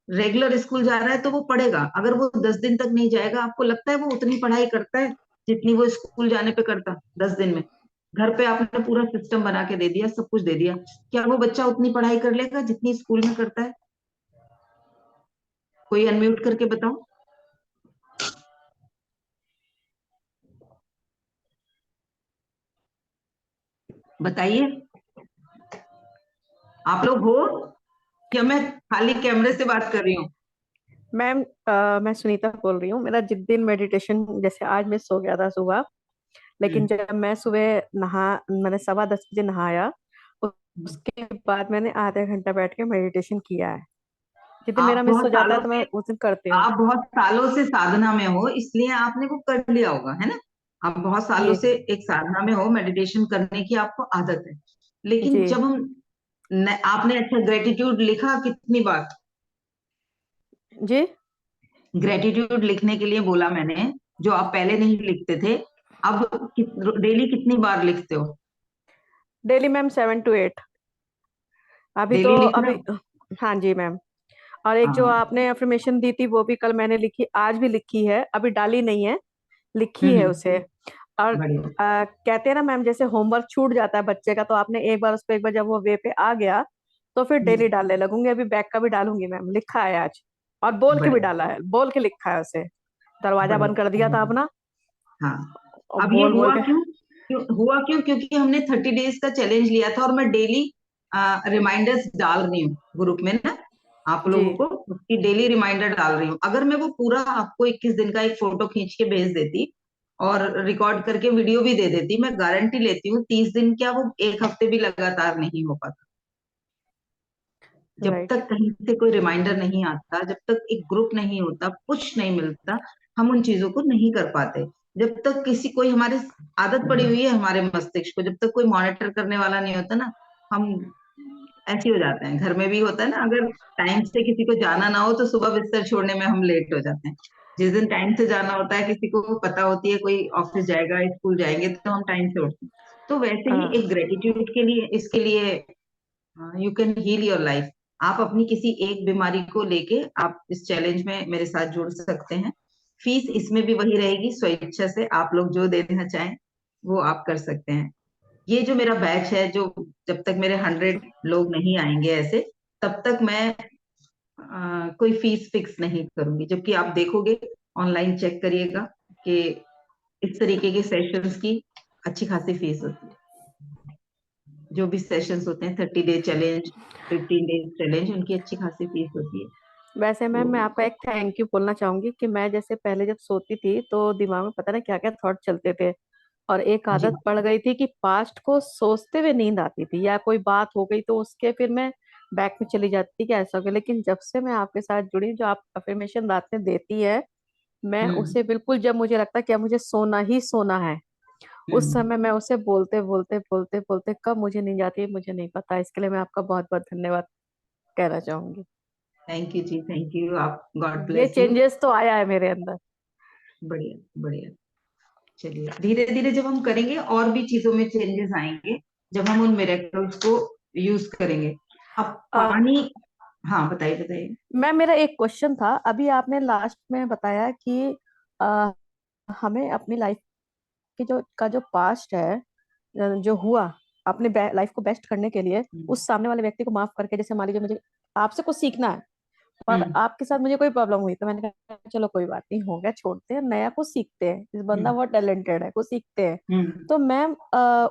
रेगुलर स्कूल जा रहा है, तो वो पढ़ेगा। अगर वो 10 दिन तक नहीं जाएगा, आपको लगता है वो उतनी पढ़ाई करता है जितनी वो स्कूल जाने पे करता 10 दिन में? घर पे आपने पूरा सिस्टम बना के दे दिया, सब कुछ दे दिया, क्या वो बच्चा उतनी पढ़ाई कर लेगा जितनी स्कूल में करता है? कोई अनम्यूट करके बताओ। बताइए, आप लोग हो क्या? मैं खाली कैमरे से बात कर रही हूँ? मैम मैं सुनीता बोल रही हूँ। मेरा जिस दिन मेडिटेशन, जैसे आज मिस हो गया था सुबह, लेकिन हम्म, जब मैं सुबह मैंने 10:15 बजे नहाया, उ- हम्म। उसके बाद मैंने आधा घंटा बैठ के मेडिटेशन किया है। जिस दिन आप मेरा मिस बहुत हो जाता सालों है तो मैं से उस दिन करती हूँ। आप बहुत सालों से साधना में हो, इसलिए आपने वो कर लिया होगा, है ना? आप बहुत सालों जी से एक साधना में हो, मेडिटेशन करने की आपको आदत है। लेकिन जी जब आपने अच्छा ग्रेटिट्यूड लिखा कितनी बार? जी। ग्रेटिट्यूड लिखने के लिए बोला मैंने, जो आप पहले नहीं लिखते थे, अब डेली कितनी बार लिखते हो? Daily ma'am 7 to 8। अभी तो डेली लिखना। अभी हाँ जी मैम। और एक जो हाँ। आपने अफर्मेशन दी थी वो भी कल मैंने लिखी, आज भी लिखी है, अभी डाली नहीं है, लिखी है हम्म। उसे। और बढ़िया। कहते हैं ना मैम, जैसे होमवर्क छूट जाता है बच्चे का, तो आपने एक बार उसको, एक बार जब वो वे पे आ गया तो फिर डेली हम्म। डालने लगूंगी। अभी बैग का भी डालूंगी मैम, लिखा है आज। और बोल के भी बढ़िया। डाला है, बोल के लिखा है उसे। दरवाजा बंद कर दिया था बढ़िया। अपना, हाँ। और अब ये बोल बोल हुआ के। क्यों? क्योंकि हमने 30 डेज का चैलेंज लिया था, और मैं डेली रिमाइंडर्स डाल रही हूँ ग्रुप में ना, आप जी लोगों को उसकी डेली रिमाइंडर डाल रही हूँ। अगर मैं वो पूरा आपको 21 दिन का एक फोटो खींच के भेज देती और रिकॉर्ड करके वीडियो भी दे देती, मैं गारंटी लेती हूँ 30 दिन क्या, वो एक हफ्ते भी लगातार नहीं हो पाता। जब राइट। तक कहीं से कोई रिमाइंडर नहीं आता, जब तक एक ग्रुप नहीं होता, पुश नहीं मिलता, हम उन चीजों को नहीं कर पाते। जब तक किसी कोई हमारे आदत पड़ी हुई है हमारे मस्तिष्क को, जब तक कोई मॉनिटर करने वाला नहीं होता ना, हम ऐसे हो जाते हैं। घर में भी होता है ना, अगर टाइम से किसी को जाना ना हो तो सुबह बिस्तर छोड़ने में हम लेट हो जाते हैं। जिस दिन टाइम से जाना होता है, किसी को पता होती है कोई ऑफिस जाएगा, स्कूल जाएंगे, तो हम टाइम से उठते हैं। तो वैसे ही हाँ एक ग्रेटिट्यूड के लिए, इसके लिए you can heal your life. आप अपनी किसी एक बीमारी को लेके आप इस चैलेंज में मेरे साथ जुड़ सकते हैं। फीस इसमें भी वही रहेगी, स्वेच्छा से आप लोग जो देना चाहें वो आप कर सकते हैं। ये जो मेरा बैच है, जो जब तक मेरे 100 लोग नहीं आएंगे ऐसे, तब तक मैं कोई फीस फिक्स नहीं करूंगी। जबकि आप देखोगे, ऑनलाइन चेक करिएगा कि इस तरीके के सेशंस की अच्छी खासी फीस होती है। जो भी सेशंस होते हैं, 30 डे चैलेंज, 15 डेज चैलेंज, उनकी अच्छी खासी फीस होती है। वैसे मैम, मैं तो आपका एक थैंक यू बोलना चाहूंगी कि मैं जैसे पहले जब सोती थी तो दिमाग में पता नहीं क्या क्या थॉट चलते थे, और एक जी। आदत पड़ गई थी कि पास्ट को सोचते हुए नींद आती थी, या कोई बात हो गई तो उसके फिर मैं बैक में चली जाती थी कि ऐसा हो गया। लेकिन जब से मैं आपके साथ जुड़ी, जो आप अफर्मेशन रात में देती है, मैं हम्म। उसे बिल्कुल, जब मुझे लगता है कि अब मुझे सोना ही सोना है, उस हम्म। समय मैं उसे बोलते बोलते बोलते बोलते कब मुझे नींद आती है मुझे नहीं पता। इसके लिए मैं आपका बहुत बहुत धन्यवाद कहना चाहूंगी। थैंक यू जी, थैंक यू। आप, गॉड ये ब्लेस यू। चेंजेस तो आया है मेरे अंदर। बढ़िया, बढ़िया। चलिए, धीरे धीरे जब हम करेंगे और भी चीजों में चेंजेस आएंगे, जब हम उन मिरेकल्स को यूज करेंगे। अब पानी। हाँ, बताइए बताइए। मैम मेरा एक क्वेश्चन था, अभी आपने लास्ट में बताया कि अ, हमें अपनी लाइफ की जो पास्ट है, जो हुआ, अपने लाइफ को बेस्ट करने के लिए हम्म। उस सामने वाले व्यक्ति को माफ करके, जैसे मान लीजिए मुझे आपसे कुछ सीखना है और हम्म। आपके साथ मुझे कोई प्रॉब्लम हुई, तो मैंने कहा चलो कोई बात नहीं, हो गया, छोड़ते हैं, नया कुछ सीखते हैं, इस बंदा हम्म। बहुत टैलेंटेड है, कुछ सीखते हैं। हम्म। तो मैम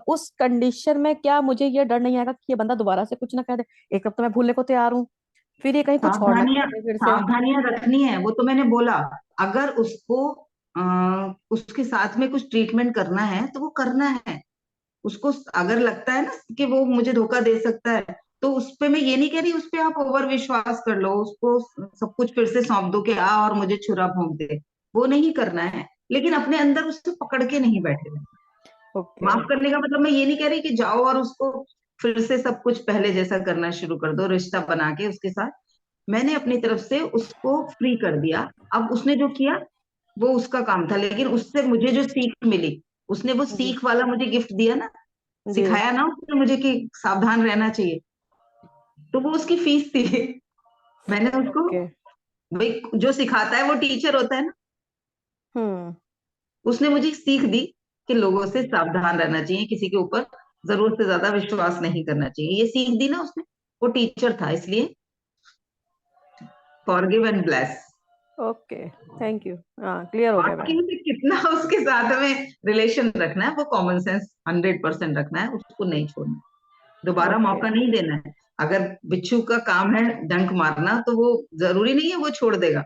उस कंडीशन में क्या मुझे ये डर नहीं आएगा कि ये बंदा दोबारा से कुछ ना कह दे? एक तो मैं भूलने को तैयार हूँ, फिर ये कहीं कुछ और ना सावधानियां कह दे फिर से। सावधानियां रखनी है, वो तो मैंने बोला। अगर उसको उसके साथ में कुछ ट्रीटमेंट करना है तो वो करना है। उसको अगर लगता है ना कि वो मुझे धोखा दे सकता है, तो उस पे मैं ये नहीं कह रही उस पे आप ओवर विश्वास कर लो, उसको सब कुछ फिर से सौंप दो कि आ और मुझे छुरा भोंक दे। वो नहीं करना है, लेकिन अपने अंदर उससे पकड़ के नहीं बैठे रहना। ओके। माफ करने का मतलब मैं ये नहीं कह रही कि जाओ और उसको फिर से सब कुछ पहले जैसा करना शुरू कर दो, रिश्ता बना के उसके साथ। मैंने अपनी तरफ से उसको फ्री कर दिया। अब उसने जो किया वो उसका काम था, लेकिन उससे मुझे जो सीख मिली, उसने वो जी। सीख वाला मुझे गिफ्ट दिया ना, जी। सिखाया ना उसने मुझे कि सावधान रहना चाहिए, तो वो उसकी फीस थी। मैंने उसको, ओके। भाई जो सिखाता है वो टीचर होता है ना, हम्म। उसने मुझे सीख दी कि लोगों से सावधान रहना चाहिए, किसी के ऊपर जरूरत से ज्यादा विश्वास नहीं करना चाहिए, ये सीख दी ना उसने। वो टीचर था, इसलिए forgive and bless. Okay, thank you, हाँ क्लियर हो गया बाकी मैम। में कितना उसके साथ में रिलेशन रखना है, वो कॉमन सेंस 100% रखना है, उसको नहीं छोड़ना, दोबारा ओके। मौका नहीं देना है। अगर बिच्छू का काम है डंक मारना, तो वो जरूरी नहीं है वो छोड़ देगा,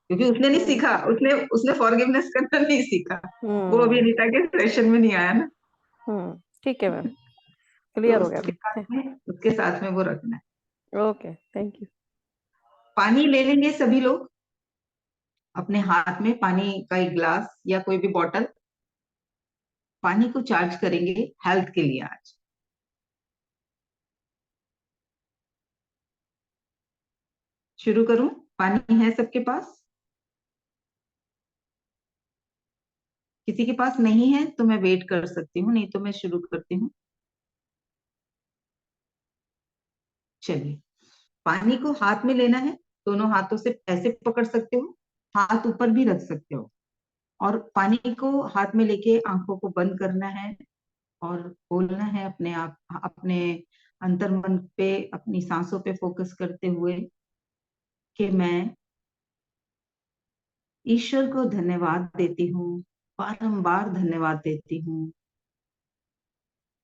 क्योंकि उसने नहीं हम्म। सीखा, उसने उसने फॉरगिवनेस करना नहीं सीखा। वो अभी हम्म। अनीता के सेशन में नहीं आया ना। ठीक है मैम, तो क्लियर हो गया उसके साथ मैम। में उसके साथ में वो रखना है। Okay, thank you. पानी ले लेंगे सभी लोग अपने हाथ में, पानी का एक ग्लास या कोई भी बॉटल। पानी को चार्ज करेंगे हेल्थ के लिए आज। शुरू करूं? पानी है सबके पास? किसी के पास नहीं है तो मैं वेट कर सकती हूँ, नहीं तो मैं शुरू करती हूँ। चलिए, पानी को हाथ में लेना है, दोनों हाथों से ऐसे पकड़ सकते हो, हाथ ऊपर भी रख सकते हो, और पानी को हाथ में लेके आंखों को बंद करना है और बोलना है अपने आप, अपने अंतर मन पे, अपनी सांसों पे फोकस करते हुए कि मैं ईश्वर को धन्यवाद देती हूँ, बारंबार धन्यवाद देती हूँ।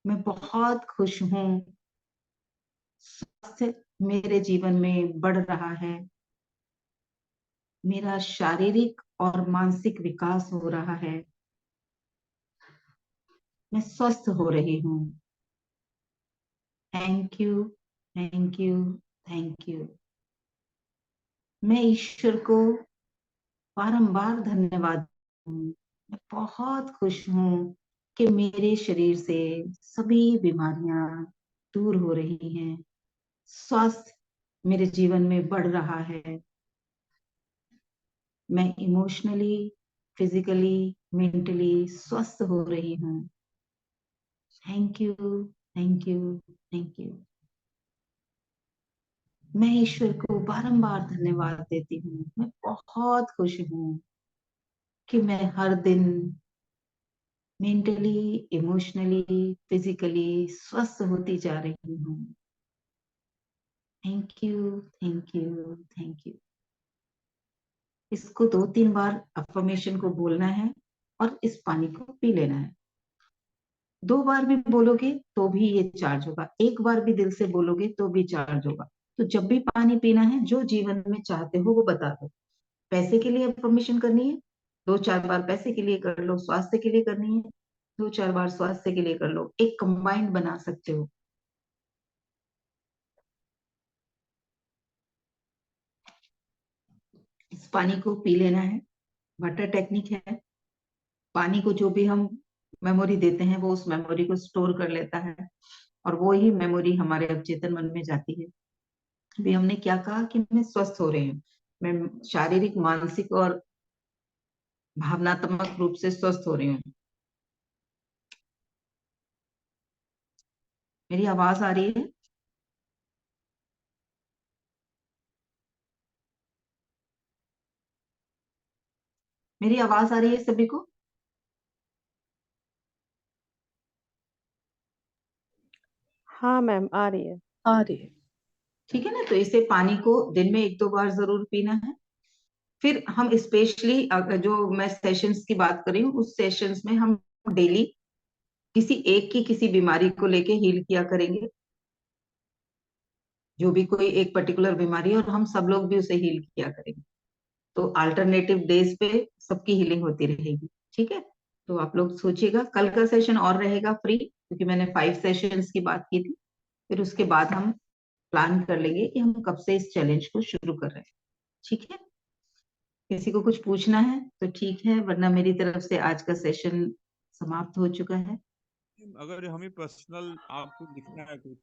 मैं बहुत खुश हूँ, स्वास्थ्य मेरे जीवन में बढ़ रहा है, मेरा शारीरिक और मानसिक विकास हो रहा है, मैं स्वस्थ हो रही हूँ। Thank you, thank you, thank you. मैं ईश्वर को बारंबार धन्यवाद हूँ। मैं बहुत खुश हूँ कि मेरे शरीर से सभी बीमारियां दूर हो रही हैं, स्वास्थ्य मेरे जीवन में बढ़ रहा है, मैं इमोशनली, फिजिकली, मेंटली स्वस्थ हो रही हूँ। Thank you, thank you, thank you. मैं ईश्वर को बारंबार धन्यवाद देती हूँ। मैं बहुत खुश हूँ कि मैं हर दिन मेंटली, इमोशनली, फिजिकली स्वस्थ होती जा रही हूँ। Thank you, thank you, thank you. इसको 2-3 बार अफर्मेशन को बोलना है और इस पानी को पी लेना है। 2 बार भी बोलोगे तो भी ये चार्ज होगा, एक बार भी दिल से बोलोगे तो भी चार्ज होगा। तो जब भी पानी पीना है, जो जीवन में चाहते हो वो बता दो। पैसे के लिए अफर्मेशन करनी है, 2-4 बार पैसे के लिए कर लो, स्वास्थ्य के लिए करनी है, 2-4 बार स्वास्थ्य के लिए कर लो, एक कंबाइंड बना सकते हो। इस पानी को पी लेना है। वाटर टेक्निक है, पानी को जो भी हम मेमोरी देते हैं वो उस मेमोरी को स्टोर कर लेता है, और वो ही मेमोरी हमारे अवचेतन मन में जाती है। अभी हमने क्या कहा कि मैं स्वस्थ हो रही हूँ, मैं शारीरिक, मानसिक और भावनात्मक रूप से स्वस्थ हो रही हूँ। मेरी आवाज आ रही है? मेरी आवाज आ रही है सभी को? हाँ मैम, आ रही है। आ रही है। ठीक है ना, तो इसे पानी को दिन में 1-2 बार जरूर पीना है। फिर हम स्पेशली जो मैं सेशंस की बात कर रही हूँ, उस सेशंस में हम डेली किसी एक की किसी बीमारी को लेके हील किया करेंगे। जो भी कोई एक पर्टिकुलर बीमारी है और हम सब लोग भी उसे हील किया करेंगे। तो अल्टरनेटिव डेज पे सबकी हीलिंग होती रहेगी। ठीक है, तो आप लोग सोचिएगा। कल का सेशन और रहेगा फ्री, क्योंकि मैंने 5 सेशंस की बात की थी। फिर उसके बाद हम प्लान कर लेंगे कि हम कब से इस चैलेंज को शुरू कर रहे हैं। ठीक है, किसी को कुछ पूछना है तो ठीक है, वरना मेरी तरफ से आज का सेशन समाप्त हो चुका है। अगर हमें पर्सनल आपको लिखना है कुछ